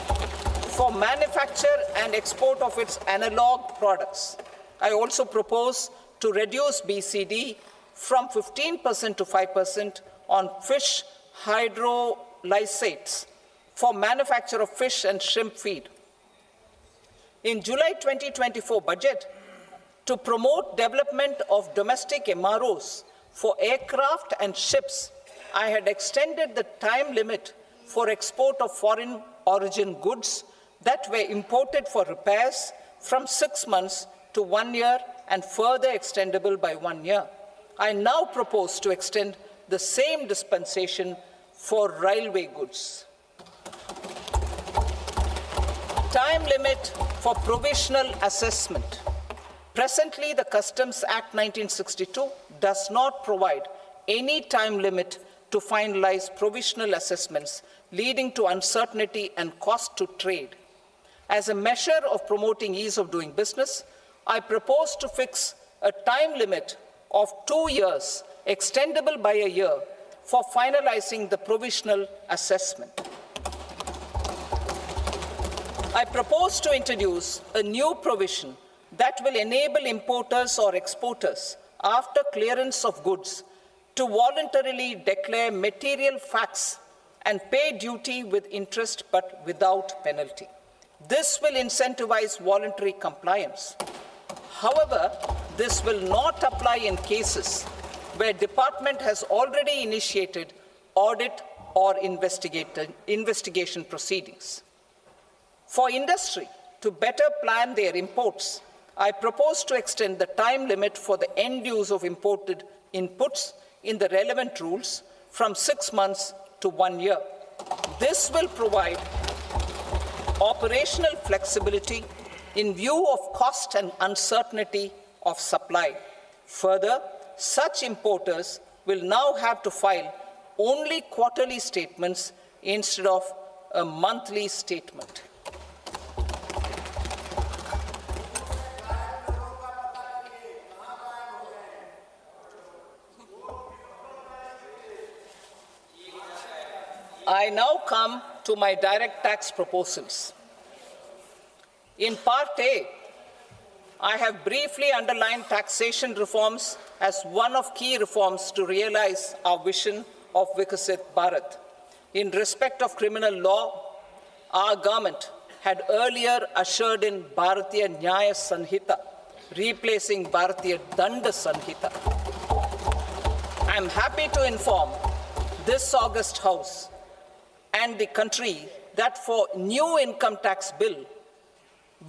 for manufacture and export of its analog products. I also propose to reduce BCD from 15% to 5% on fish hydrolysates for manufacture of fish and shrimp feed. In July 2024 budget, to promote development of domestic MROs for aircraft and ships, I had extended the time limit for export of foreign origin goods that were imported for repairs from 6 months to 1 year and further extendable by 1 year. I now propose to extend the same dispensation for railway goods. Time limit for provisional assessment. Presently, the Customs Act 1962 does not provide any time limit to finalize provisional assessments, leading to uncertainty and cost to trade. As a measure of promoting ease of doing business, I propose to fix a time limit of 2 years, extendable by a year, for finalizing the provisional assessment. I propose to introduce a new provision that will enable importers or exporters, after clearance of goods, to voluntarily declare material facts and pay duty with interest but without penalty. This will incentivize voluntary compliance. However, this will not apply in cases where department has already initiated audit or investigation proceedings. For industry to better plan their imports, I propose to extend the time limit for the end use of imported inputs in the relevant rules from 6 months to 1 year. This will provide operational flexibility in view of cost and uncertainty of supply. Further, such importers will now have to file only quarterly statements instead of a monthly statement. I now come to my direct tax proposals. In Part A, I have briefly underlined taxation reforms as one of key reforms to realize our vision of Vikasit Bharat. In respect of criminal law, our government had earlier ushered in Bharatiya Nyaya Sanhita, replacing Bharatiya Danda Sanhita. I am happy to inform this august House and the country that for new income tax bill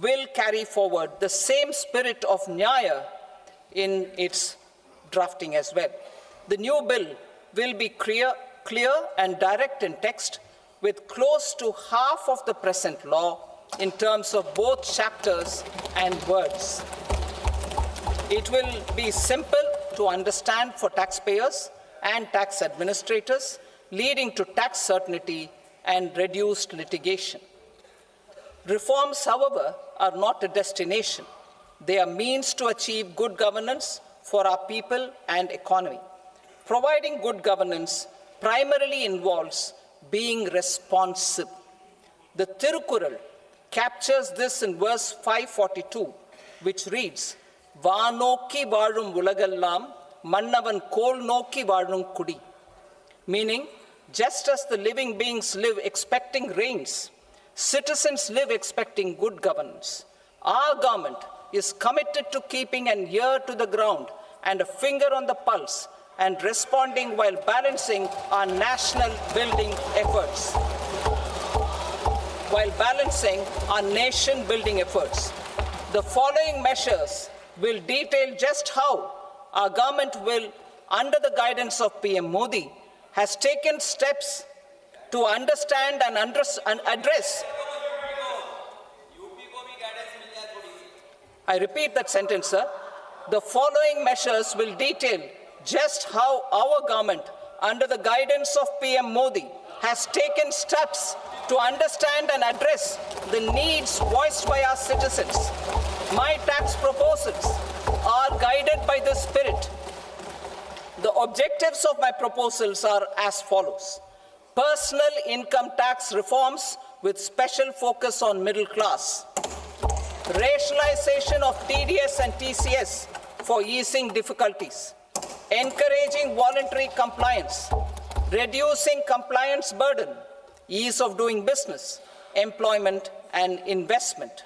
will carry forward the same spirit of Nyaya in its drafting as well. The new bill will be clear and direct in text, with close to half of the present law in terms of both chapters and words. It will be simple to understand for taxpayers and tax administrators, leading to tax certainty and reduced litigation. Reforms, however, are not a destination. They are means to achieve good governance for our people and economy. Providing good governance primarily involves being responsive. The Tirukural captures this in verse 542, which reads, "Vaanokki vaazhum ulagallam, mannavan kol nokki vaazhum kudi," meaning, just as the living beings live expecting rains, citizens live expecting good governance. Our government is committed to keeping an ear to the ground and a finger on the pulse and responding while balancing our national building efforts. The following measures will detail just how our government will, under the guidance of PM Modi, has taken steps to understand and address. I repeat that sentence, sir. The following measures will detail just how our government, under the guidance of PM Modi, has taken steps to understand and address the needs voiced by our citizens. My tax proposals are guided by this spirit. The objectives of my proposals are as follows: personal income tax reforms with special focus on middle class, rationalization of TDS and TCS for easing difficulties, encouraging voluntary compliance, reducing compliance burden, ease of doing business, employment and investment.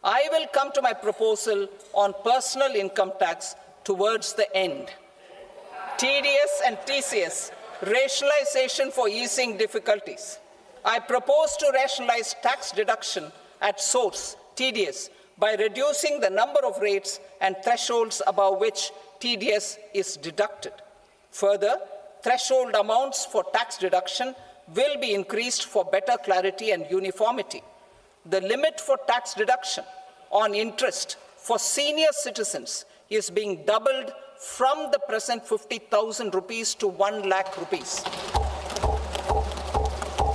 I will come to my proposal on personal income tax towards the end. TDS and TCS, rationalization for easing difficulties. I propose to rationalize tax deduction at source, TDS, by reducing the number of rates and thresholds above which TDS is deducted. Further, threshold amounts for tax deduction will be increased for better clarity and uniformity. The limit for tax deduction on interest for senior citizens is being doubled from the present 50,000 rupees to 1 lakh rupees.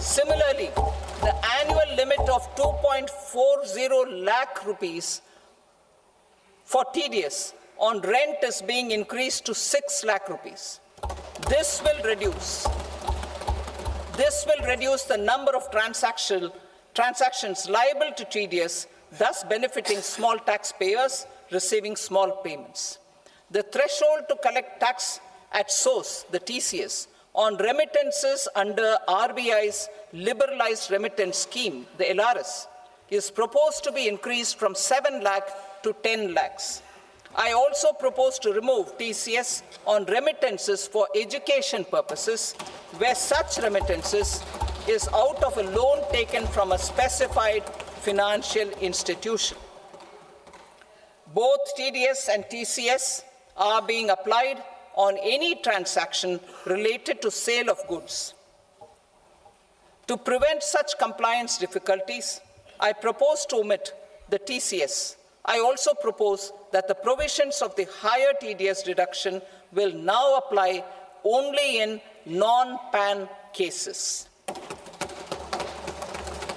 Similarly, the annual limit of 2.40 lakh rupees for TDS on rent is being increased to 6 lakh rupees. This will reduce the number of transactions liable to TDS, thus benefiting small taxpayers receiving small payments. The threshold to collect tax at source, the TCS, on remittances under RBI's liberalized remittance scheme, the LRS, is proposed to be increased from 7 lakh to 10 lakhs. I also propose to remove TCS on remittances for education purposes, where such remittances is out of a loan taken from a specified financial institution. Both TDS and TCS are being applied on any transaction related to sale of goods. To prevent such compliance difficulties, I propose to omit the TCS. I also propose that the provisions of the higher TDS deduction will now apply only in non-PAN cases.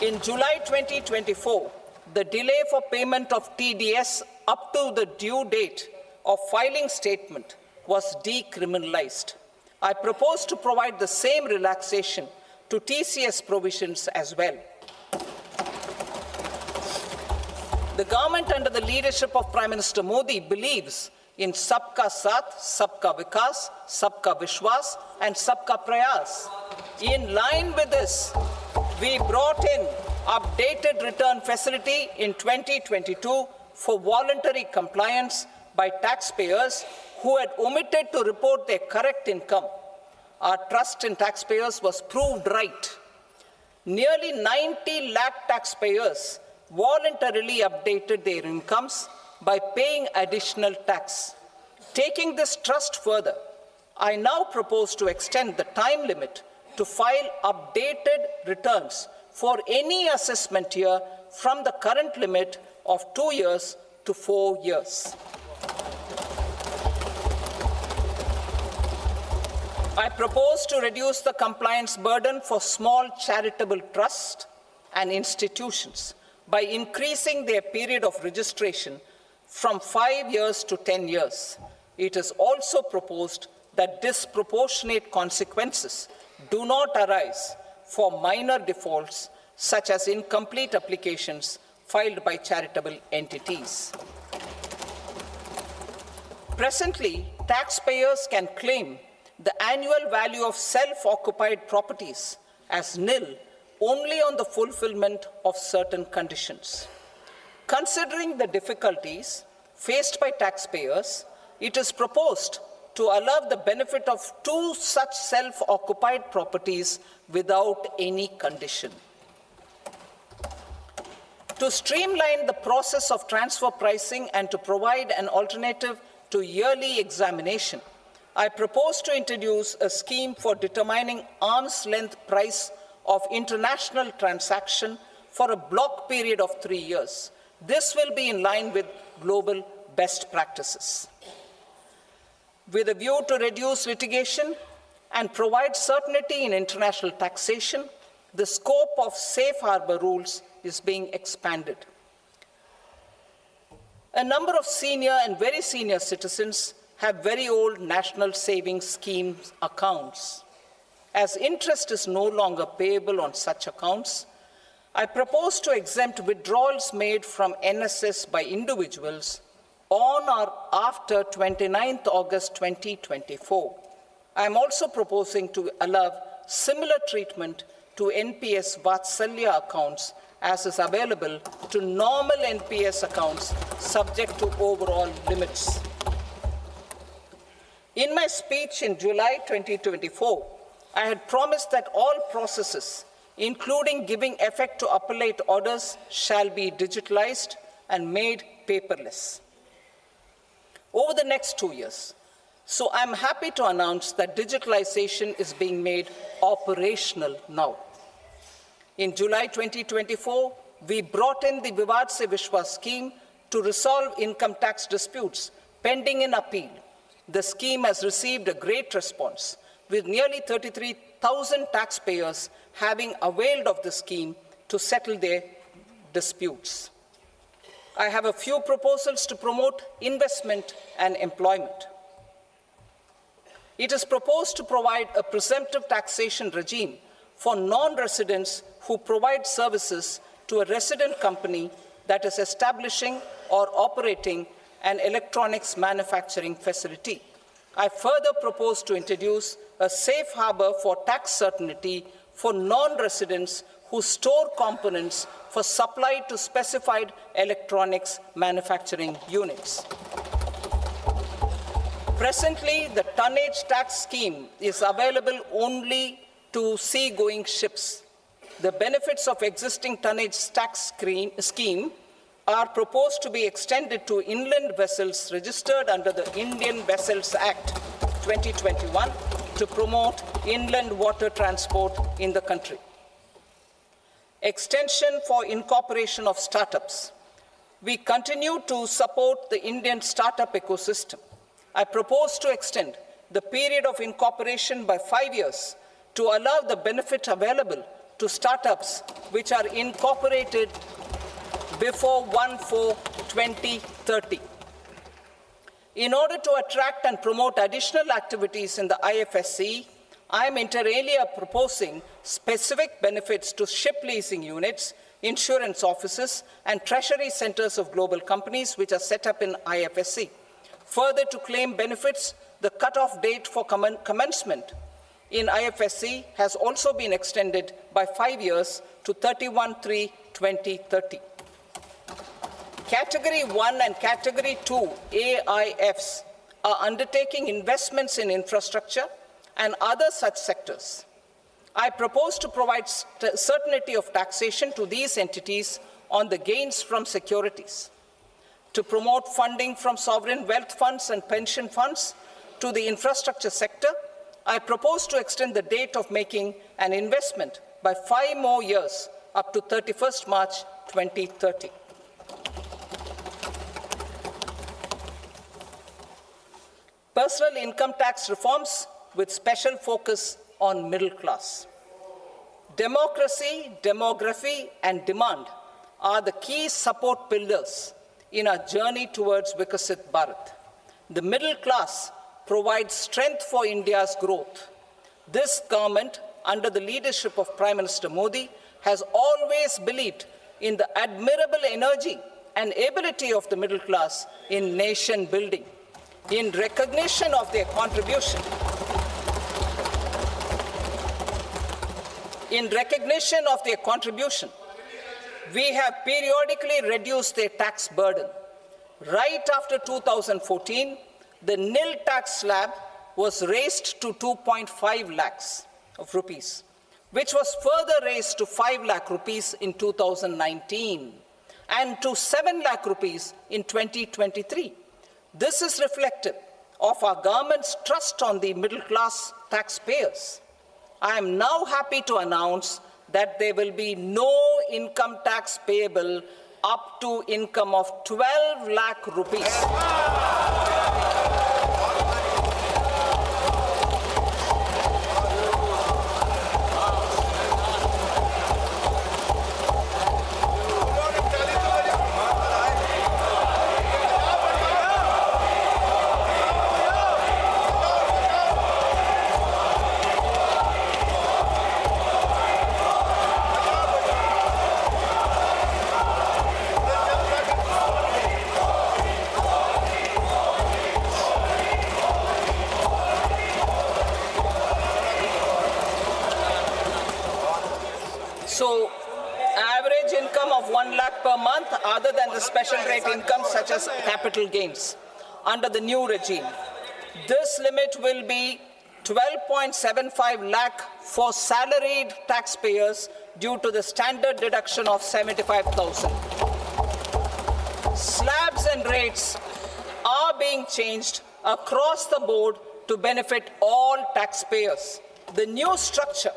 In July 2024, the delay for payment of TDS up to the due date of filing statement was decriminalized. I propose to provide the same relaxation to TCS provisions as well. The government under the leadership of Prime Minister Modi believes in Sabka Saath, Sabka Vikas, Sabka Vishwas and Sabka Prayas. In line with this, we brought in updated return facility in 2022 for voluntary compliance by taxpayers who had omitted to report their correct income. Our trust in taxpayers was proved right. Nearly 90 lakh taxpayers voluntarily updated their incomes by paying additional tax. Taking this trust further, I now propose to extend the time limit to file updated returns for any assessment year from the current limit of 2 years to 4 years. I propose to reduce the compliance burden for small charitable trusts and institutions by increasing their period of registration from 5 years to 10 years. It is also proposed that disproportionate consequences do not arise for minor defaults such as incomplete applications filed by charitable entities. Presently, taxpayers can claim the annual value of self-occupied properties as nil only on the fulfillment of certain conditions. Considering the difficulties faced by taxpayers, it is proposed to allow the benefit of 2 such self-occupied properties without any condition. To streamline the process of transfer pricing and to provide an alternative to yearly examination, I propose to introduce a scheme for determining arm's length price of international transaction for a block period of 3 years. This will be in line with global best practices. With a view to reduce litigation and provide certainty in international taxation, the scope of safe harbor rules is being expanded. A number of senior and very senior citizens have very old national savings scheme accounts. As interest is no longer payable on such accounts, I propose to exempt withdrawals made from NSS by individuals on or after 29th August 2024. I am also proposing to allow similar treatment to NPS Vatsalya accounts as is available to normal NPS accounts subject to overall limits. In my speech in July 2024, I had promised that all processes, including giving effect to appellate orders, shall be digitalized and made paperless over the next 2 years. So I'm happy to announce that digitalization is being made operational now. In July 2024, we brought in the Vivad Se Vishwas scheme to resolve income tax disputes pending in appeal. The scheme has received a great response, with nearly 33,000 taxpayers having availed of the scheme to settle their disputes. I have a few proposals to promote investment and employment. It is proposed to provide a presumptive taxation regime for non-residents who provide services to a resident company that is establishing or operating an electronics manufacturing facility. I further propose to introduce a safe harbor for tax certainty for non-residents who store components for supply to specified electronics manufacturing units. Presently, the tonnage tax scheme is available only to sea-going ships. The benefits of existing tonnage tax scheme are proposed to be extended to inland vessels registered under the Indian Vessels Act 2021 to promote inland water transport in the country. Extension for incorporation of startups. We continue to support the Indian startup ecosystem. I propose to extend the period of incorporation by 5 years to allow the benefit available to startups which are incorporated before 1/4/2030. In order to attract and promote additional activities in the IFSC, I am inter alia proposing specific benefits to ship leasing units, insurance offices, and treasury centers of global companies which are set up in IFSC. Further, to claim benefits, the cutoff date for commencement in IFSC has also been extended by 5 years to 31/3/2030. Category 1 and Category 2 AIFs are undertaking investments in infrastructure and other such sectors. I propose to provide certainty of taxation to these entities on the gains from securities, to promote funding from sovereign wealth funds and pension funds to the infrastructure sector. I propose to extend the date of making an investment by 5 more years up to 31st March 2030. Personal income tax reforms with special focus on middle class. Democracy, demography, and demand are the key support pillars in our journey towards Vikasit Bharat. The middle class provides strength for India's growth. This government, under the leadership of Prime Minister Modi, has always believed in the admirable energy and ability of the middle class in nation building. In recognition of their contribution, we have periodically reduced their tax burden. Right after 2014, the nil tax slab was raised to 2.5 lakhs of rupees, which was further raised to 5 lakh rupees in 2019 and to 7 lakh rupees in 2023. This is reflective of our government's trust on the middle class taxpayers. I am now happy to announce that there will be no income tax payable up to income of 12 lakh rupees. So, average income of 1 lakh per month, other than the special rate income such as capital gains, under the new regime. This limit will be 12.75 lakh for salaried taxpayers due to the standard deduction of 75,000. Slabs and rates are being changed across the board to benefit all taxpayers. The new structure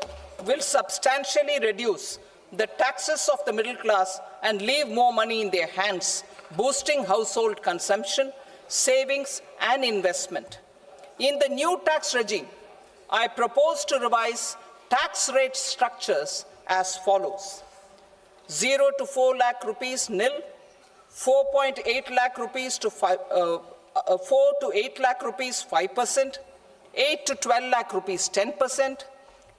will substantially reduce the taxes of the middle class and leave more money in their hands, boosting household consumption, savings, and investment. In the new tax regime, I propose to revise tax rate structures as follows: 0 to 4 lakh rupees nil, 4.8 lakh rupees to 4 to 8 lakh rupees 5%, 8 to 12 lakh rupees 10%,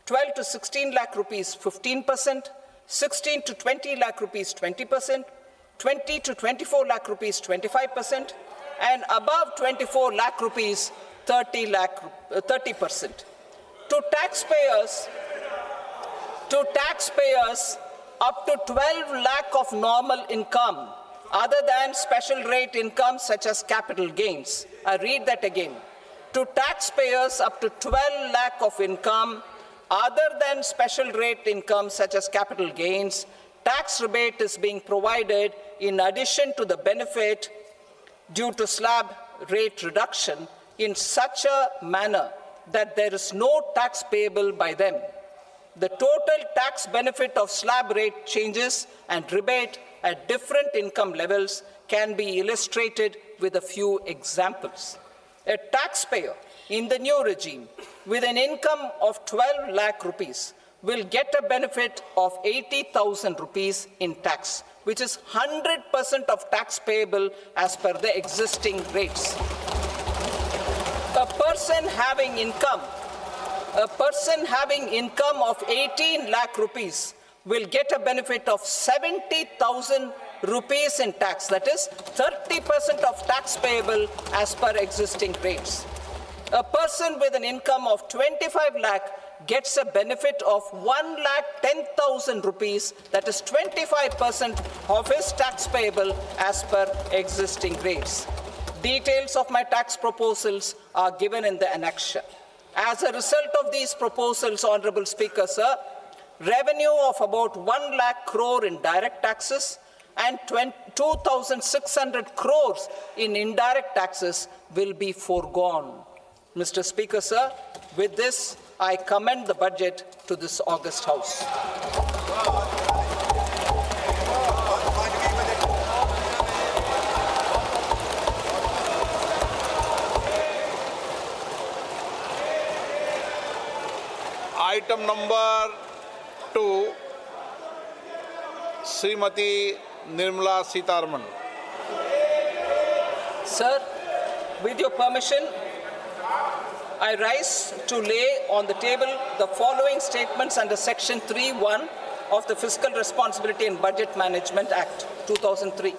12 to 16 lakh rupees 15%, 16 to 20 lakh rupees 20%, 20 to 24 lakh rupees 25%, and above 24 lakh rupees 30%. To taxpayers up to 12 lakh of normal income, other than special rate income such as capital gains. I read that again. To taxpayers up to 12 lakh of income, other than special rate income such as capital gains, tax rebate is being provided in addition to the benefit due to slab rate reduction in such a manner that there is no tax payable by them. The total tax benefit of slab rate changes and rebate at different income levels can be illustrated with a few examples. A taxpayer in the new regime with an income of 12 lakh rupees will get a benefit of 80,000 rupees in tax, which is 100% of tax payable as per the existing rates. A person having income A person having income of 18 lakh rupees will get a benefit of 70,000 rupees in tax. That is 30% of tax payable as per existing rates. A person with an income of 25 lakh gets a benefit of 1,10,000 rupees, that is 25% of his tax payable as per existing rates. Details of my tax proposals are given in the annexure. As a result of these proposals, Honorable Speaker, sir, revenue of about 1 lakh crore in direct taxes and 2,600 crores in indirect taxes will be foregone. Mr. Speaker, sir, with this, I commend the budget to this august House.
Item number 2, Srimati Nirmala Sitharaman.
Sir, with your permission, I rise to lay on the table the following statements under Section 3(1) of the Fiscal Responsibility and Budget Management Act 2003.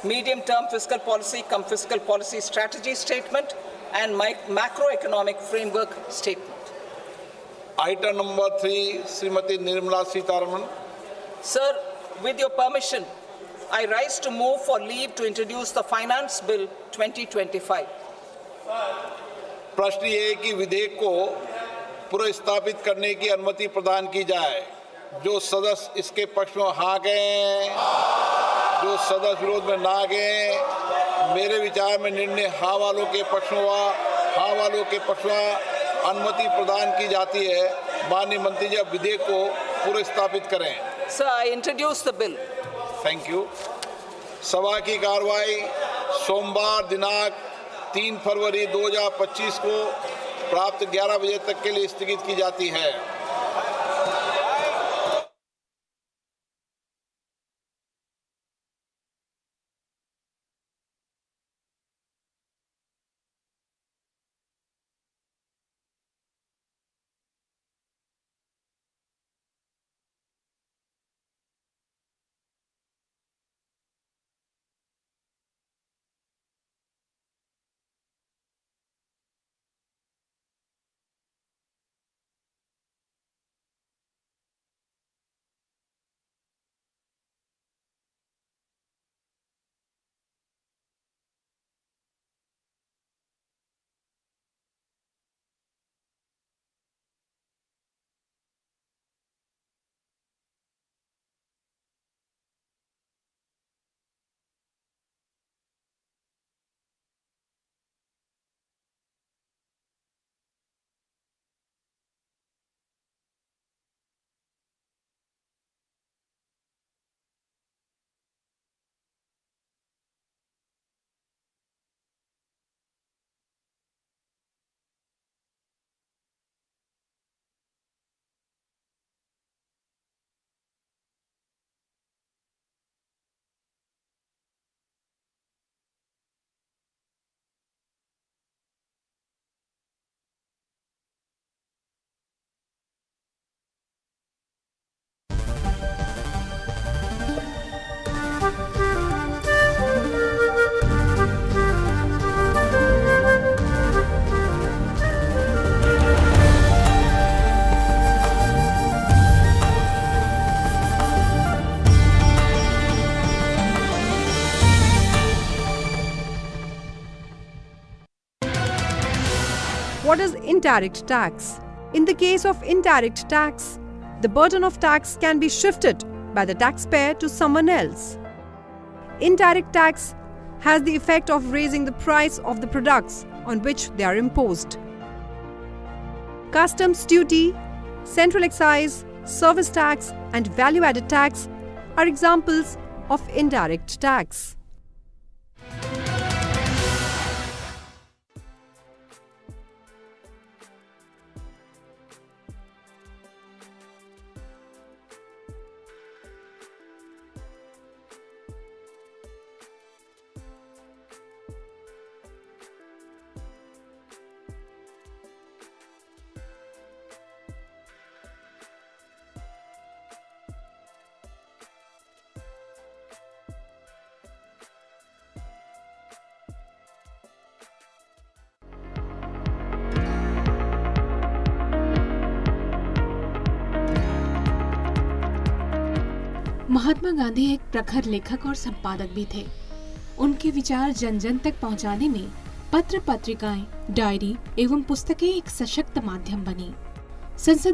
Medium-term fiscal policy cum fiscal policy strategy statement and macroeconomic framework statement.
Item number 3, Srimati Nirmala Sitharaman.
Sir, with your permission, I rise to move for leave to introduce the Finance Bill 2025.
प्रश्न ये है कि विधेयक को पुनर्स्थापित करने की अनुमति प्रदान की जाए। जो सदस्य इसके पक्ष में हाँ गए, जो सदस्य विरोध में ना गए, मेरे विचार में निर्णय हाँ वालों के पक्ष में हुआ, हाँ वालों के पक्ष में अनुमति प्रदान की जाती है। माननीय मंत्री जी अब विधेयक को पुनर्स्थापित करें।
Sir, I introduce the bill.
Thank you. सभा की कार्रवाई सोमवार दिनांक 3 फरवरी 2025 को प्राप्त 11 बजे तक के लिए स्थगित की जाती है।
What is indirect tax? In the case of indirect tax, the burden of tax can be shifted by the taxpayer to someone else. Indirect tax has the effect of raising the price of the products on which they are imposed. Customs duty, central excise, service tax and value-added tax are examples of indirect tax.
Mahatma Gandhi एक प्रखर लेखक और संपादक भी थे। उनके विचार जन जन तक पहुंचाने में पत्र, पत्रिकाएं, डायरी एवं पुस्तकें एक सशक्त माध्यम बनी। संसद